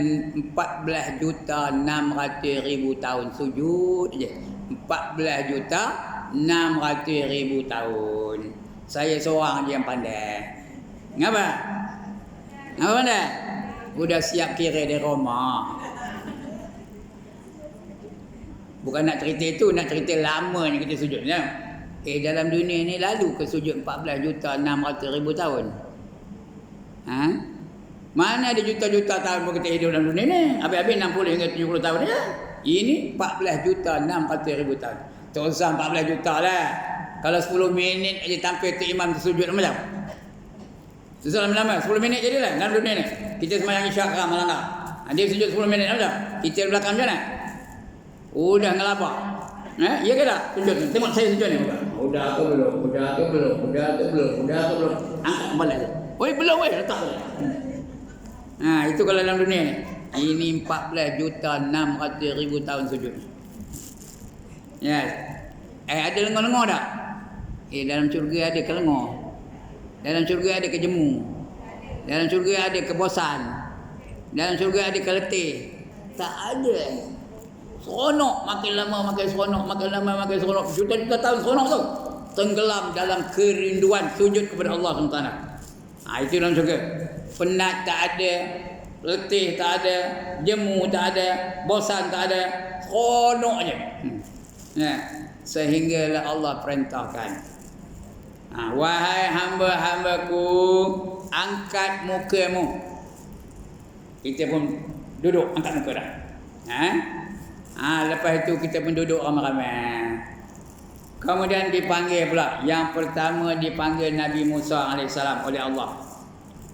14,600,000 tahun sujud je. 14,600,000 tahun. Saya seorang je yang pandai. Ngapa? Ngapa pandai? Udah siap kira di rumah. Bukan nak cerita itu, nak cerita lamanya kita sujud, ya? Dalam dunia ni lalu ke sujud 14,600,000 tahun? Mana ada juta-juta tahun pun kita hidup dalam dunia ni? Habis-habis 60 hingga 70 tahun ya? Ini 14,600,000 tahun. Tak usah 14 juta lah. Kalau 10 minit aja tampil tu imam tersujud macam. Susah lama-lama 10 minit jadilah dalam dunia ni. Kita sembahyang isyak kan melanggar. Dia sujud 10 minit macam. Kita di belakang macam mana? Udah ngelabak. Ya ke tak? Sujud. Tengok saya sujud ni. Udah tu belum. Angkat kembali tu. Oi belum weh, letak. Itu kalau dalam dunia ni. Ini 14,600,000 tahun sujud. Ya. Ada lengo-lengo tak? Dalam syurga ada kelengo. Dalam syurga ada kejemu. Dalam syurga ada kebosan. Dalam syurga ada keletih. Tak ada. Seronok, makin lama makin seronok, makin lama makin seronok. Juta-juta tahun seronok tu. Tenggelam dalam kerinduan sujud kepada Allah SWT. Itu dalam syurga. Penat tak ada, letih tak ada, jemu tak ada, bosan tak ada, seronok je. Sehinggalah Allah perintahkan, wahai hamba-hambaku, angkat mukamu. Kita pun duduk, angkat muka dah. Lepas itu kita pun duduk ramai-ramai. Kemudian dipanggil pula. Yang pertama dipanggil Nabi Musa AS oleh Allah.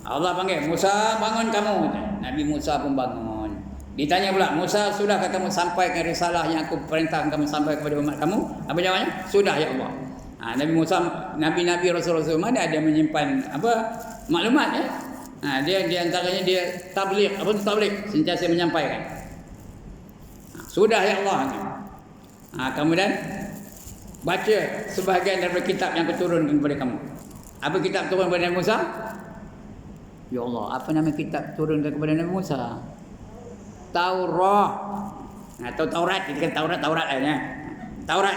Allah panggil, Musa bangun kamu. Nabi Musa pun bangun. Ditanya pula, Musa, sudahkah kamu sampaikan risalah yang aku perintahkan kamu sampaikan kepada umat kamu? Apa jawabannya? Sudah ya Allah. Nabi Musa, Nabi-Nabi Rasul-Rasul mana ada menyimpan maklumat ya? Dia antaranya dia tabligh. Apa itu tabligh? Sentiasa menyampaikan. Sudah ya Allah. Kemudian baca sebahagian daripada kitab yang kuturunkan kepada kamu. Apa kitab turun kepada Nabi Musa? Ya Allah, apa nama kitab turunkan kepada Nabi Musa? Taurat. Atau Taurat, kita kata Taurat lah ya. Taurat.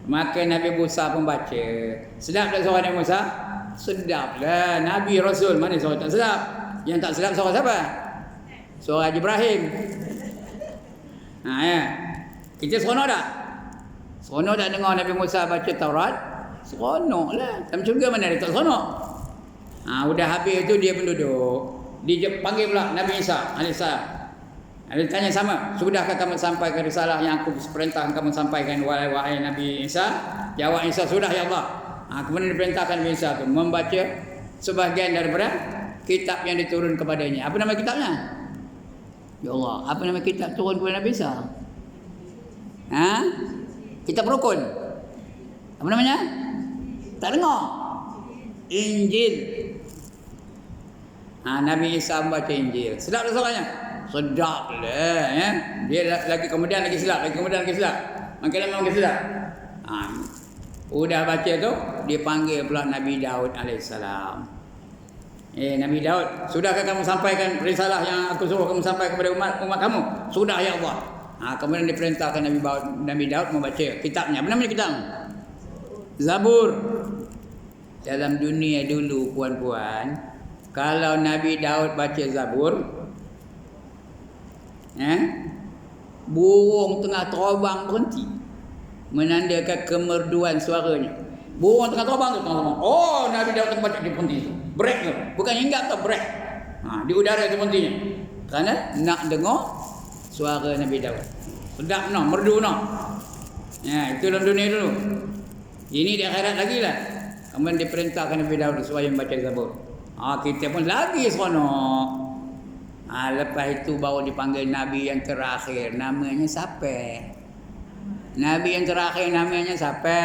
Maka Nabi Musa pun baca. Sedap tak suara Nabi Musa? Sedap lah. Nabi Rasul mana suara tak sedap? Yang tak sedap suara siapa? Suara Haji Ibrahim. Ya. Kita seronok tak? Seronok tak dengar Nabi Musa baca Taurat? Seronok lah. Dalam syurga mana dia tak seronok? Udah habis tu dia pun duduk. Dia panggil pula Nabi Isa alaihissalam. Dia tanya sama, sudahkah kamu sampaikan risalah yang aku perintahkan kamu sampaikan wahai Nabi Isa? Jawab Isa, sudah ya Allah. Kemudian diperintahkan Nabi Isa tu membaca sebahagian daripada kitab yang diturun kepadanya. Apa nama kitabnya? Ya Allah, apa nama kitab turun kepada Nabi Isa? Kitab rukun. Apa namanya? Tak dengar. Injil. Nabi Isa membaca Injil. Sedap tak suaranya? Sedap lah ya. Dia lagi kemudian lagi sedap, lagi kemudian lagi sedap. Makin lama makin sedap. Udah baca tu, dia panggil pula Nabi Daud alaihissalam. Nabi Daud, sudahkah kamu sampaikan risalah yang aku suruh kamu sampaikan kepada umat kamu? Sudah ya Allah. Kemudian diperintahkan Nabi Daud membaca kitabnya. Apa namanya kitab? Zabur. Dalam dunia dulu puan-puan, kalau Nabi Daud baca Zabur, burung tengah terbang berhenti, menandakan kemerduan suaranya. Burung tengah terbang tu, oh Nabi Daud tengah baca, dia berhenti tu. Break tu, bukan hinggap tu, break. Di udara tu berhentinya, kerana nak dengar suara Nabi Daud. Sedap no, merdu no. Itu dalam dunia dulu. Ini di akhirat lagi lah. Kemudian diperintahkan Nabi Daud supaya membaca Zabur. Kita pun lagi seronok. Lepas itu baru dipanggil Nabi yang terakhir. Namanya siapa? Nabi yang terakhir namanya siapa?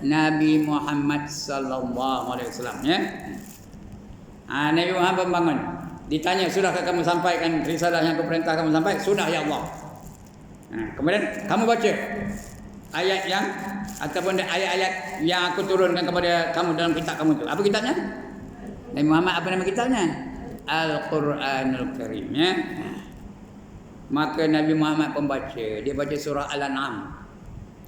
Nabi Muhammad sallallahu alaihi wasallam ya. Nabi Muhammad bangun. Ditanya, sudahkah kamu sampaikan risalah yang aku perintah kamu sampaikan? Sudah ya Allah. Kemudian kamu baca ayat yang ataupun ayat-ayat yang aku turunkan kepada kamu dalam kitab kamu itu. Apa kitabnya? Nabi Muhammad apa nama kitabnya? Al-Quranul Karim ya. Maka Nabi Muhammad pembaca, dia baca surah Al-An'am.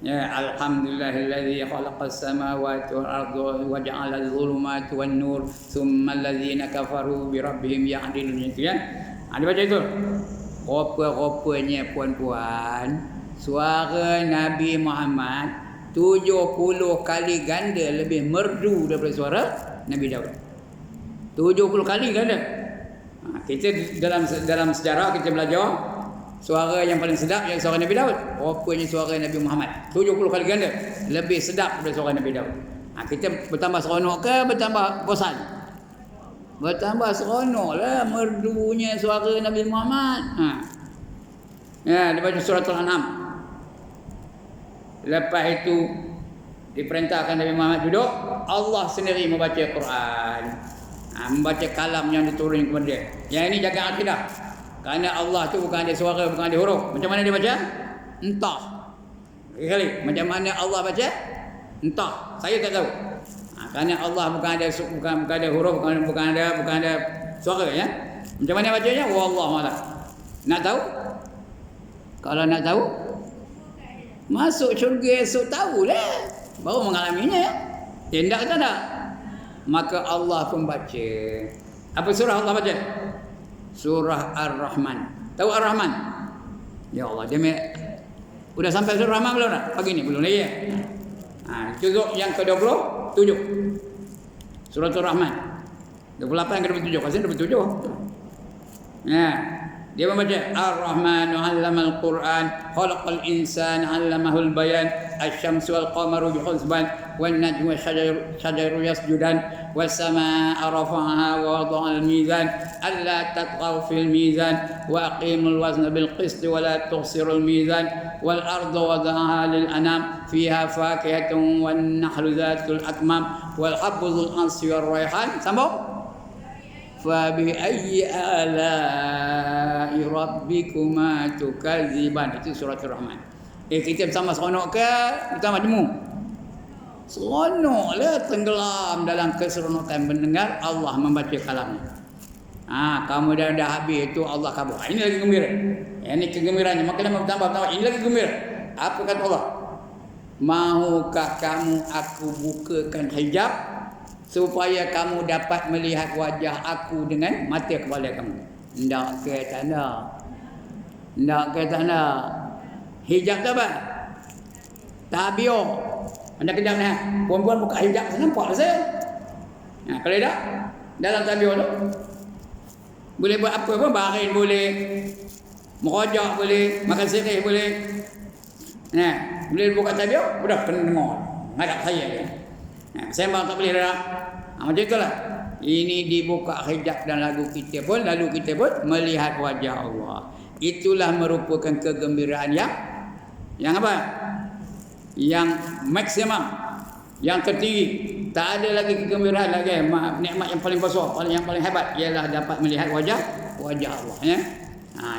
Ya, alhamdulillahilladzi khalaqas samawati wal arda wa ja'ala adh-dhulumati wan nur thumma alladhina kafaru bi rabbihim ya'dilun ya. Dia baca itu. Rupa-rupanya puan-puan, suara Nabi Muhammad 70 kali ganda lebih merdu daripada suara Nabi Daud. 70 kali ganda. Kita dalam sejarah kita belajar suara yang paling sedap yang suara Nabi Daud. Rupanya suara Nabi Muhammad 70 kali ganda lebih sedap daripada suara Nabi Daud. Kita bertambah seronok ke bertambah bosan? Bertambah seronok lah merdunya suara Nabi Muhammad. Dia baca surah Al-An'am. Lepas itu diperintahkan Nabi Muhammad duduk, Allah sendiri membaca Quran. Membaca kalam yang diturunkan kepada dia. Yang ini jaga akidah. Kerana Allah tu bukan ada suara, bukan ada huruf. Macam mana dia baca? Entah. Kali macam mana Allah baca? Entah. Saya tak tahu. Kerana Allah bukan ada huruf, bukan ada suara ya. Macam mana bacanya? Wallahu a'lam. Nak tahu? Kalau nak tahu, masuk syurga esok tahulah. Baru mengalaminya ya. Tindak ke tak? Maka Allah pun baca. Apa surah Allah baca? Surah Ar-Rahman. Tahu Ar-Rahman? Ya Allah, dia udah sampai surah Ar-Rahman belum tak? Pagi ni belum lagi ya. Juzuk yang ke-27. Surah Ar-Rahman. 28 ke 27. Pasal 27. Ya. Dia membaca Ar-Rahmanu 'allamal Qur'an, khalaqal insana 'allamahul bayan, asy-syamsu wal qamaru bihusban, wan najmu wasyajaru yasjudan, was samaa'a rafa'aha wa wada'al mizan, alla tatghaw fil mizan, wa aqimul wazna bil qisti wa la tukhsirul mizan, wal arda wada'aha lil anam, fiha fakihatun wan nahlu dzatul akmam, wal habbu dzul 'asfi war rayhan. Sambung. Fabi ayyi ala'i rabbikuma tukadziban. Itu surah Ar-Rahman. Kita bersama seronok ke bersama jemu? Seronoklah, tenggelam dalam keseronokan mendengar Allah membaca kalamnya. Kamu dah habis itu Allah kabur. Ini lagi gembira. Ini kegembiraannya. Makin lama bertambah. Ini lagi gembira. Apa kata Allah? Mahukah kamu aku bukakan hijab supaya kamu dapat melihat wajah aku dengan mata kepala kamu? Ndak ke tak nak? Ndak ke tak nak? Hijab tu apa? Tabiur. Anda kejap ni, perempuan buka hijab saya nampak saya. Kalau tak, dalam tabiur tu boleh buat apa pun, baring boleh, merojak boleh, makan sirih boleh. Boleh buka tabiur, sudah kena dengar. Ngadap saya dia. Sembang tak boleh dah. Macam itulah. Ini dibuka hijab dan lalu kita pun melihat wajah Allah. Itulah merupakan kegembiraan yang apa? Yang maksimum, yang tertinggi. Tak ada lagi kegembiraan lagi. Nikmat yang paling besar, yang paling hebat ialah dapat melihat wajah Allah, ya.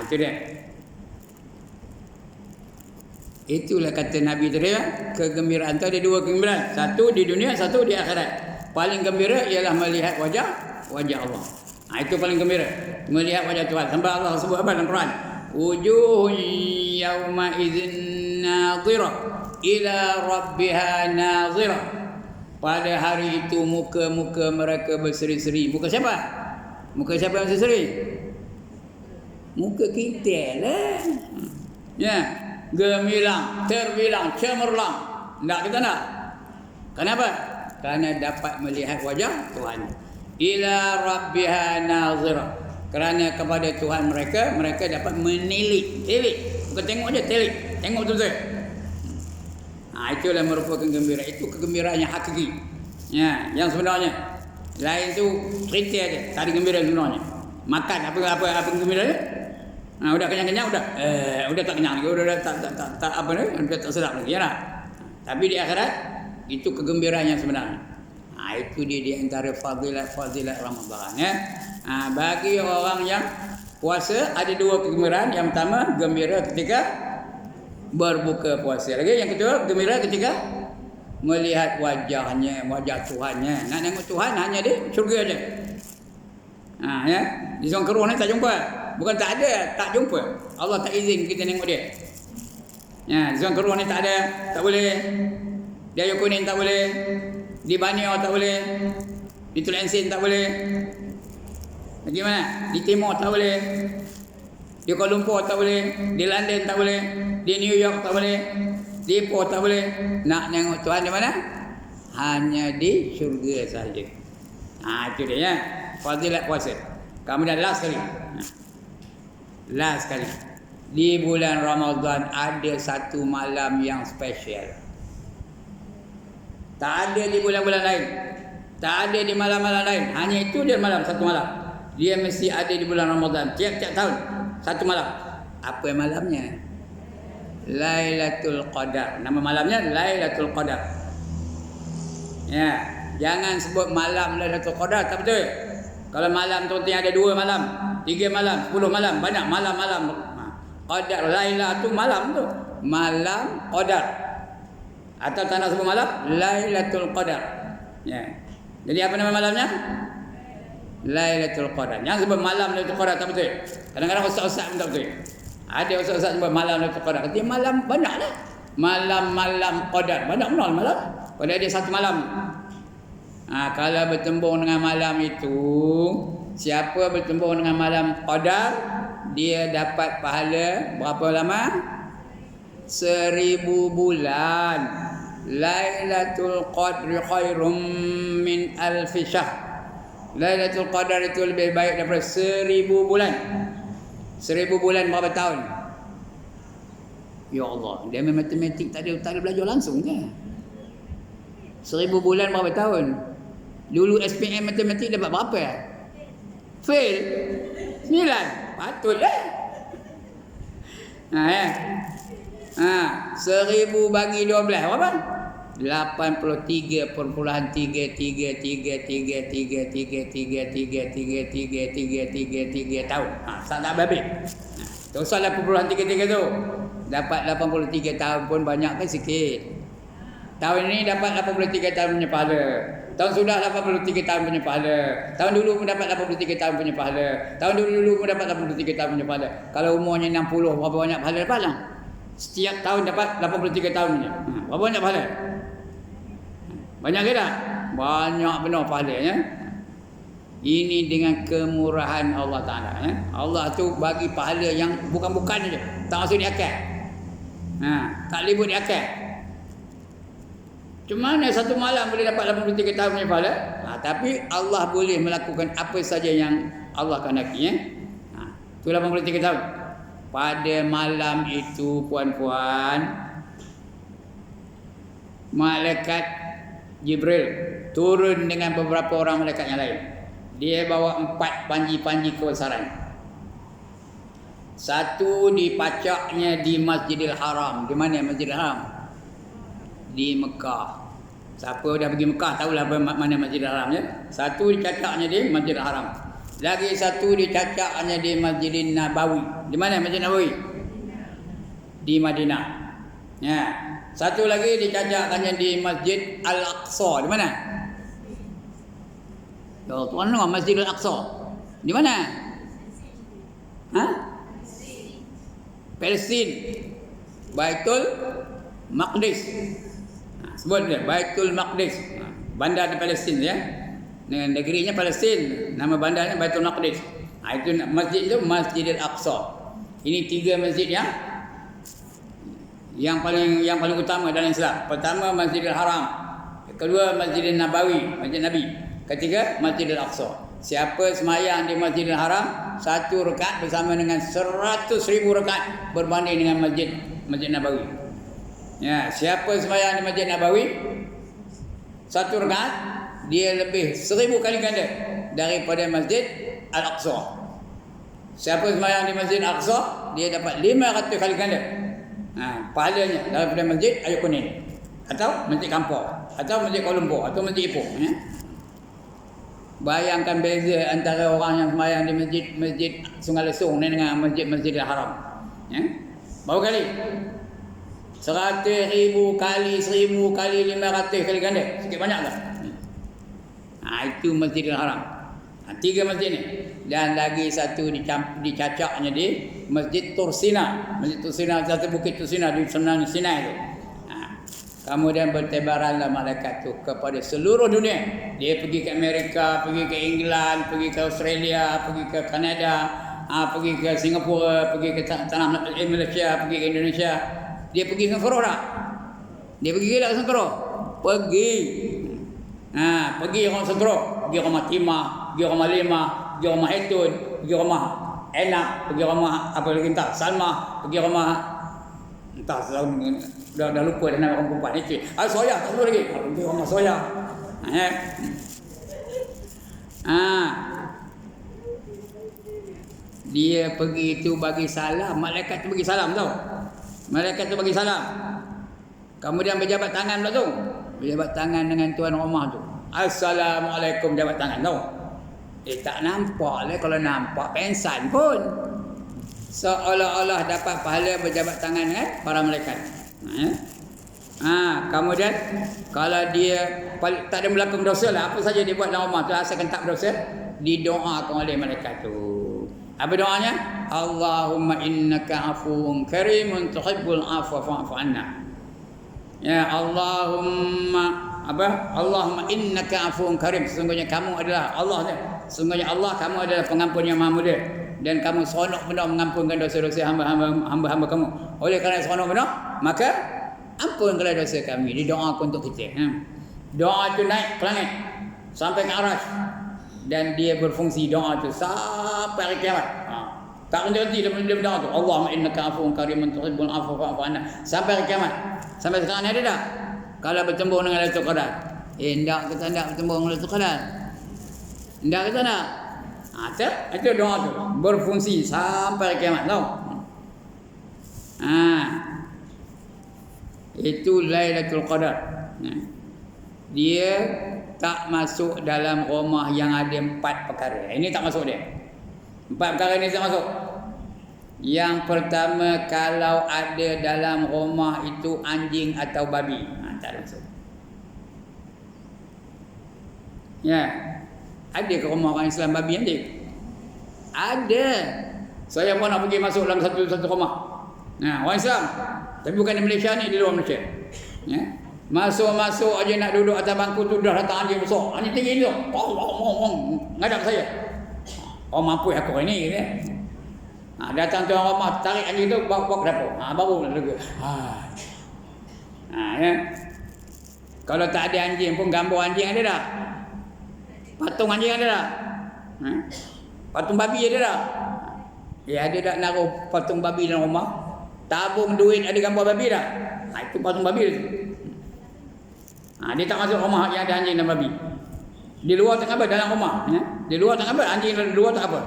Itu dia. Itulah kata Nabi tadi, kegembiraan tu ada dua kegembiraan. Satu di dunia, satu di akhirat. Paling gembira ialah melihat wajah Allah. Itu paling gembira. Melihat wajah Tuhan. Sampai Allah sebut apa dalam Quran? Wujuhun yawma idzin nadhirah ila rabbiha nadhirah. Pada hari itu muka-muka mereka berseri-seri. Muka siapa? Muka siapa yang berseri? Muka kita lah. Ya, gemilang, terbilang, cemerlang. Tak kita nak. Kenapa? Kerana dapat melihat wajah Tuhan. Ila rabbiha nazirah. Kerana kepada Tuhan mereka dapat menilik. Telik. Bukan tengok je, telik. Tengok betul-betul. Itulah merupakan gembira. Itu kegembiraan yang hakiki. Ya, yang sebenarnya. Lain tu cerita aja. Tak ada gembira sebenarnya. Makan apa gembira dia? Udah kenyang-kenyang udah tak kenyang lagi. Udah tak apa ni? Udah tak sedap lagi, ya lah. Tapi di akhirat itu kegembiraan yang sebenarnya. Itu dia di antara fadilat Ramadan, ya. Bagi orang yang puasa ada dua kegembiraan. Yang pertama, gembira ketika berbuka puasa. Lagi yang kedua, gembira ketika melihat wajahnya, wajah Tuhannya. Nak tengok Tuhan hanya di syurga aja. Ya. Di Song Keruh ni tak jumpa. Bukan tak ada, tak jumpa. Allah tak izin kita tengok dia. Ya, di Song Keruh ni tak ada, tak boleh. Di Ayu Kuning tak boleh. Di Banio tak boleh. Di Tun Ensin tak boleh. Bagaimana? Di Timur tak boleh. Di Kuala Lumpur tak boleh. Di London tak boleh. Di New York tak boleh. Di Ipoh tak boleh. Nak tengok Tuhan di mana? Hanya di syurga saja. Itu dia, ya. Fadilat puasa. Kemudian last sekali. Last sekali. Di bulan Ramadan ada satu malam yang spesial. Tak ada di bulan-bulan lain. Tak ada di malam-malam lain. Hanya itu dia malam, satu malam. Dia mesti ada di bulan Ramadan. Tiap-tiap tahun. Satu malam. Apa malamnya? Lailatul Qadar. Nama malamnya Lailatul Qadar. Ya. Jangan sebut malam Lailatul Qadar. Tak betul. Kalau malam tu ada 2 malam. 3 malam. 10 malam. Banyak malam-malam. Qadar. Lailah tu malam tu. Malam Qadar. Atau tak nak sebut malam, Lailatul Qadar. Ya. Jadi apa nama malamnya? Lailatul Qadar. Yang sebut malam Lailatul Qadar tak betul. Kadang-kadang ustaz-ustaz pun tak betul. Ada ustaz-ustaz sebut malam Lailatul Qadar. Kata malam banyaklah. Malam-malam Qadar. Banyak benar malam. Pada dia satu malam. Kalau bertembung dengan malam itu, siapa bertembung dengan malam Qadar, dia dapat pahala berapa lama? 1000 bulan. Lailatul Qadri khairum min alfi syahr. Lailatul Qadar itu lebih baik daripada 1000 bulan. 1000 bulan berapa tahun? Ya Allah, dia matematik tak ada belajar langsung ke? 1000 bulan berapa tahun? Dulu SPM matematik dapat berapa? Fail. 9. Patutlah. 1000 bagi 12 berapa? 83,3333333333333 tahun. Tak habis. Teruslah 83 tu. Dapat 83 tahun pun banyak kan sikit. Tahun ini dapat 83 tahun punya pahala. Tahun sudah 83 tahun punya pahala. Tahun dulu pun dapat 83 tahun punya pahala. Tahun dulu pun dapat 83 tahun punya pahala. Kalau umurnya 60 berapa banyak pahala dapat lah? Setiap tahun dapat 83 tahun je. Berapa banyak pahala? Banyak ke tak? Banyak benar pahalanya. Ini dengan kemurahan Allah Ta'ala. Allah tu bagi pahala yang bukan-bukan je. Tak masuk di akal. Tak libut di akal. Cuma mana satu malam boleh dapat 83 tahun punya pahala? Tapi Allah boleh melakukan apa saja yang Allah kehendaki. Itu 83 tahun. Pada malam itu puan-puan, malaikat Jibril turun dengan beberapa orang malaikat yang lain. Dia bawa 4 panji-panji kebesaran. Satu dipacaknya di Masjidil Haram. Di mana Masjidil Haram? Di Mekah. Siapa dah pergi Mekah tahulah mana Masjidil Haram ya. Satu dicacaknya di Masjidil Haram. Lagi satu dicacaknya di Masjidil Nabawi. Di mana Masjid Nabawi? Di Madinah. Ya. Satu lagi dicacakkannya di Masjid Al-Aqsa. Di mana? Tuan nama Masjid Al-Aqsa. Di mana? Palestin. Baitul Maqdis. Sebut dia Baitul Maqdis. Bandar di Palestin ya. Dengan negerinya Palestin. Nama bandarnya Baitul Maqdis. Itu masjid itu Masjid Al-Aqsa. Ini 3 masjid yang paling utama dalam Islam. Pertama Masjidil Haram. Kedua Masjidil Nabawi, Masjid Nabi. Ketiga Masjidil Aqsa. Siapa semayang di Masjidil Haram 1 rakaat bersama dengan 100,000 rakaat berbanding dengan Masjid Nabawi. Ya, siapa semayang di Masjid Nabawi 1 rakaat dia lebih 1000 kali ganda daripada Masjid Al-Aqsa. Siapa semayang di Masjid Al-Aqsa dia dapat 500 kali ganda. Pahalanya daripada Masjid Ayub Kuning atau Masjid Kampung atau Masjid Kuala Lumpur atau Masjid Ipoh ya. Bayangkan beza antara orang yang semayang di Masjid Sungai Lesung dengan Masjidil Haram ya. Berapa kali? 100,000 kali 1,000 kali 500 kali ganda. Sikit banyak tak? Itu Masjidil Haram. 3 masjid ni. Dan lagi satu dicacaknya di Masjid Tursina. Masjid Tursina, satu bukit Tursina di Semenanjung Sinai tu. Kemudian bertebaranlah malaikat tu kepada seluruh dunia. Dia pergi ke Amerika, pergi ke England, pergi ke Australia, pergi ke Kanada, pergi ke Singapura, pergi ke tanah Malaysia, pergi ke Indonesia. Dia pergi ke Sengkoro tak? Dia pergi ke Sengkoro? Pergi. Pergi orang Sengkoro, pergi rumah Timah, pergi rumah Lima, pergi rumah Hetun, pergi rumah Enak, pergi rumah apa lagi entah, Salma, pergi rumah entah dah lupa dah nama orang perempuan itu. Soya tak tahu lagi. Pergi rumah Soya. Dia pergi itu bagi salam, malaikat tu bagi salam tau. Malaikat tu bagi salam. Kemudian berjabat tangan pula tu. Berjabat tangan dengan tuan rumah tu. Assalamualaikum, jabat tangan tau. Tak nampak lah, kalau nampak pensan pun. Seolah-olah dapat pahala berjabat tangan dengan para malaikat. Kemudian kalau dia tak ada melakukan dosa lah, apa saja dia buat dalam rumah tu asalkan tak berdosa, didoakan oleh malaikat tu. Apa doanya? Allahumma innaka afuwun karimun tuhibbul afwa fa'fu anna. Ya Allahumma Allahumma innaka afuwun karim. Sesungguhnya kamu adalah Allah. Sesungguhnya Allah, kamu adalah pengampun yang maha mudah dan kamu seronok benar mengampunkan dosa-dosa hamba-hamba kamu. Oleh kerana seronok benar, maka ampunkanlah dosa kami. Didoakan untuk kita. Doa itu naik ke langit sampai ke arasy dan dia berfungsi doa itu sampai hari kiamat. Tak berhenti dia doa tu. Allahumma innaka afuwun karimun tuhibbul afwa fa'fu anna sampai hari kiamat. Sampai sekarang ni ada tak? Kalau bertembung dengan Lailatul Qadar. Tak kita tak bertembung dengan Lailatul Qadar. Tak kita nak. Itu doa tu berfungsi sampai kiamat tau. Itu Lailatul Qadar. Dia tak masuk dalam rumah yang ada 4 perkara. Ini tak masuk dia. 4 perkara ini tak masuk. Yang pertama, kalau ada dalam rumah itu anjing atau babi, tak masuk. Ya. Ada ke rumah orang Islam babi anjing? Ada. Saya pun nak pergi masuk dalam satu rumah. Orang Islam. Tapi bukan di Malaysia ni, di luar Malaysia. Ya. Masuk-masuk aja nak duduk atas bangku tu dah datang anjing besar. Anjing tinggi tu. Ngadap saya. Mampu aku ini ya. Datang tuan rumah, tarik anjing tu bawa ke dapur. Baru nak lega. Ya. Kalau tak ada anjing pun gambar anjing ada dah. Patung anjing ada dah. Patung babi ada dah. Ya, ada tak naruh patung babi dalam rumah? Tabung duit ada gambar babi dah. Itu patung babi tu. Dia tak masuk rumah yang ada anjing dan babi. Di luar tak apa, dalam rumah. Di luar tak apa, anjing di luar tak apa.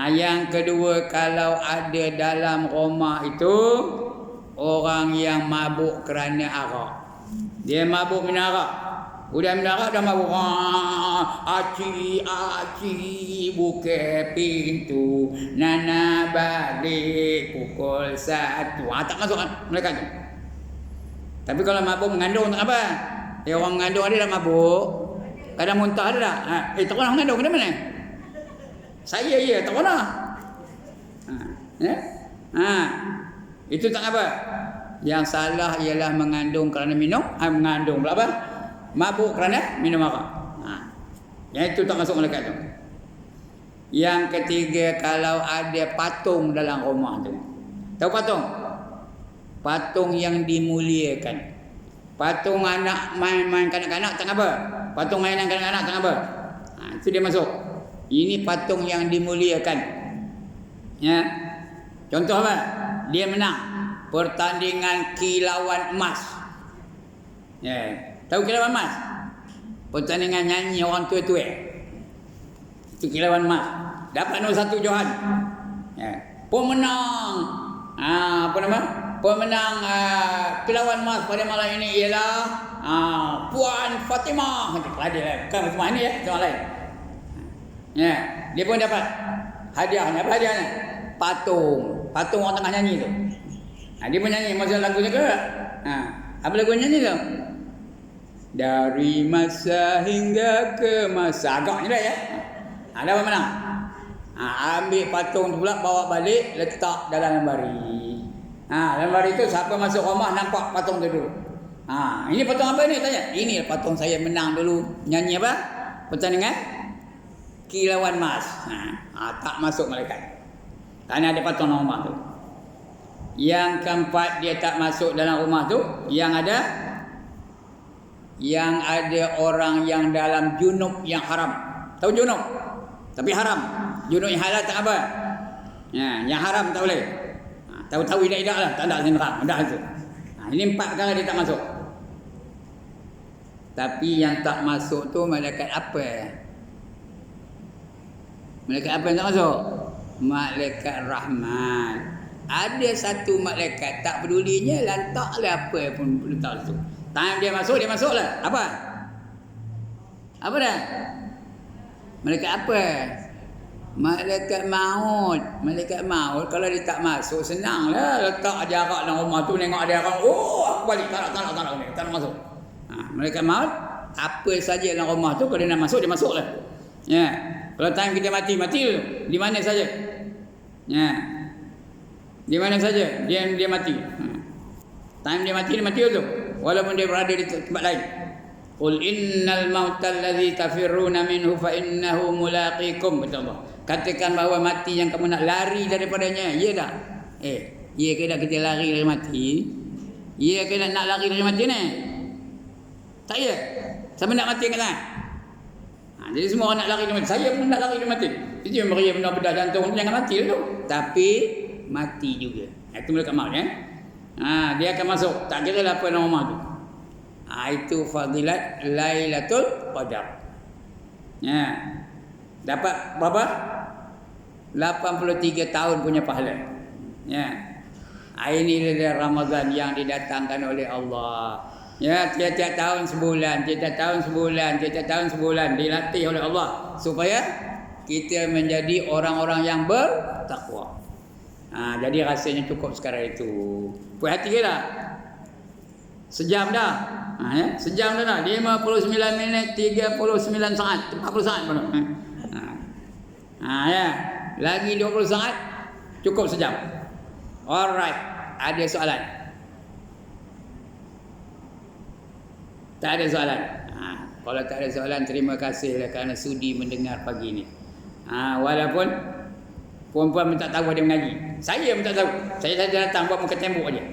Yang kedua, kalau ada dalam rumah itu orang yang mabuk kerana arak. Dia mabuk minum arak. Udah minum arak dah mabuk. Aci buka pintu. Nana balik pukul 1. Tak masuk mereka tu. Tapi kalau mabuk mengandung tak apa. Orang mengandung ada dah mabuk. Kadang muntah ada dah. Tak pernah mengandung ke mana? Saya tak pernah. Itu tak apa. Yang salah ialah mengandung kerana minum. Mengandung pula apa? Mabuk kerana minum arak. Yang itu tak masuk malaikat tu. Yang ketiga, kalau ada patung dalam rumah tu. Tahu patung? Patung yang dimuliakan. Patung anak main-main kanak-kanak tak apa. Patung mainan kanak-kanak tak apa. Itu dia masuk. Ini patung yang dimuliakan. Ya. Contoh apa? Dia menang pertandingan kilauan emas. Ya. Tahu kilauan emas? Pertandingan nyanyi orang tua-tua. Itu kilauan emas. Dapat nombor 1 Johan. Ya. Pemenang. Apa nama? Pemenang kilauan emas pada malam ini ialah Puan Fatimah. Ada bukan Fatimah ni ya, orang lain. Ya, dia pun dapat hadiahnya. Apa hadiahnya? Patung orang tengah nyanyi tu. Dia pun nyanyi masa lagunya ke? Apa lagu nyanyi tu? Dari masa hingga ke masa. Agaknya dah ya. Ada apa menang? Ambil patung tu pula, bawa balik, letak dalam lemari. Lemari tu siapa masuk rumah nampak patung tu dulu. Ini patung apa ni? Tanya. Ini patung saya menang dulu. Nyanyi apa? Pertandingan kilauan emas. Tak masuk malaikat. Kerana ada patung dalam rumah tu. Yang keempat, dia tak masuk dalam rumah tu. Yang ada orang yang dalam junub yang haram. Tahu junub? Tapi haram. Junub yang halal tak apa. Yang haram tak boleh. Tahu-tahu idak-idak lah. Tak ada nerang. Dah tu. Ini 4 perkara dia tak masuk. Tapi yang tak masuk tu malaikat apa? Malaikat apa yang tak masuk? Malaikat rahmat. Ada satu malaikat tak pedulinya, lantaklah apa pun letak tu. Time dia masuklah. Apa? Apa dah? Malaikat apa? Malaikat maut. Malaikat maut kalau dia tak masuk, senanglah letak jarak dalam rumah tu, tengok ada orang, aku balik, tak nak masuk. Malaikat maut, apa saja dalam rumah tu kalau dia nak masuk, dia masuklah. Ya. Kalau time kita mati dulu. Di mana saja. Ya. Di mana saja dia mati. Time dia mati dulu. Walaupun dia berada di tempat lain. Qul innal mautal ladzi tafirruna minhu fa innahu mulaqikum. Betul Allah. Katakan bahawa mati yang kamu nak lari daripadanya. Ya tak? Ya ke tak kita lari dari mati? Ya ke nak lari dari mati ni? Tak ya? Siapa nak mati kat sana? Jadi semua orang nak lari dari mati. Saya pun nak lari dari mati. Itu yang beria benar bedah jantung. Jangan mati tu. Tapi mati juga. Itu mereka maut ya. Dia akan masuk. Tak kira lah apa nama tu. Itu fadilat Lailatul Qadar. Ya. Dapat berapa? 83 tahun punya pahala. Ya. Ini adalah Ramadan yang didatangkan oleh Allah. Ya, tiap-tiap tahun sebulan, tiap-tiap tahun sebulan dilatih oleh Allah supaya kita menjadi orang-orang yang bertakwa. Jadi rasanya cukup sekarang itu. Puas hati ke tak? Sejam dah. Sejam dah 59 minit 39 saat, 40 saat baru. Ya. Lagi 20 saat cukup sejam. Alright, ada soalan? Tak ada soalan? Kalau tak ada soalan, terima kasihlah kerana sudi mendengar pagi ini. Walaupun perempuan minta tahu dia mengaji, saya minta tahu. Saya saja datang buat muka tembok aja.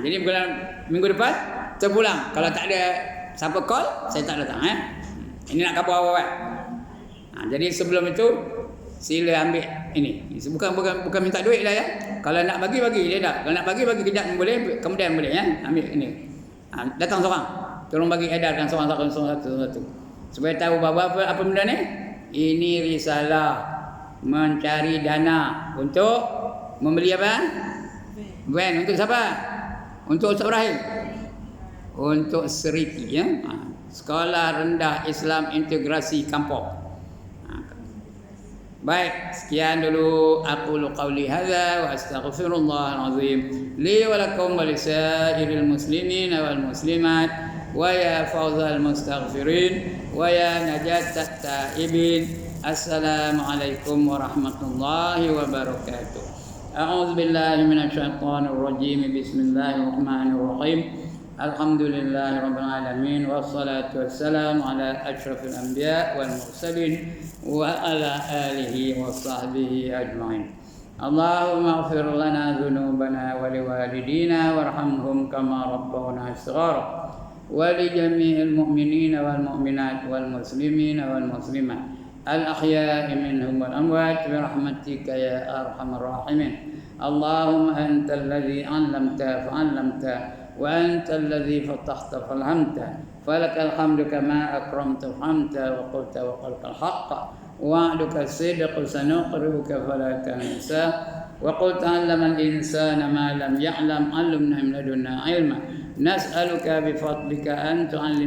Jadi bulan minggu depan terpulang. Kalau tak ada siapa call, saya tak datang. Ini nak khabar awal. Jadi sebelum itu sila ambil ini. Bukan minta duit lah ya. Kalau nak bagi dia dah. Kalau nak bagi kejap boleh, kemudian boleh ya. Ambil ini. Datang seorang. Tolong bagi edarkan seorang satu. Supaya tahu bahawa apa benda ni? Ini risalah mencari dana untuk membeli apa? Van. Untuk siapa? Untuk Ustaz Ibrahim. Untuk Seriti ya. Sekolah Rendah Islam Integrasi Kampung. Baik, sekian dulu aqulu qawli hadza wa astaghfirullahal azim li wa lakum wa lisairil muslimin wal muslimat wa ya fawzal mustaghfirin wa ya najatat taibin. Assalamualaikum warahmatullahi wabarakatuh. A'udzu billahi minasy syaithanir rajim. Bismillahirrahmanirrahim. Alhamdulillahirabbil alamin wassalatu wassalamu ala asyrafil anbiya wal mursalin wa ala alihi washabbihi ajmain. Allahumma ighfir lana dhunubana wa liwalidina warhamhum kama rabbawna shighara wa li jami'il mu'minina wal mu'minat wal muslimina wal muslimat al ahya'i minhum wal amwat bi rahmatika ya arhamar rahimin. Allahumma antal ladzi 'allamta fa'allamta وأنت الذي فتحت فالهمت فلك الحمد كما أكرمت وحمت وقلت وقلت الحق وعدك الصدق سنقرئك فلا تنسى وقلت علم الإنسان ما لم يعلم علمنا من لدنا علما نسألك بفضلك أن تعلم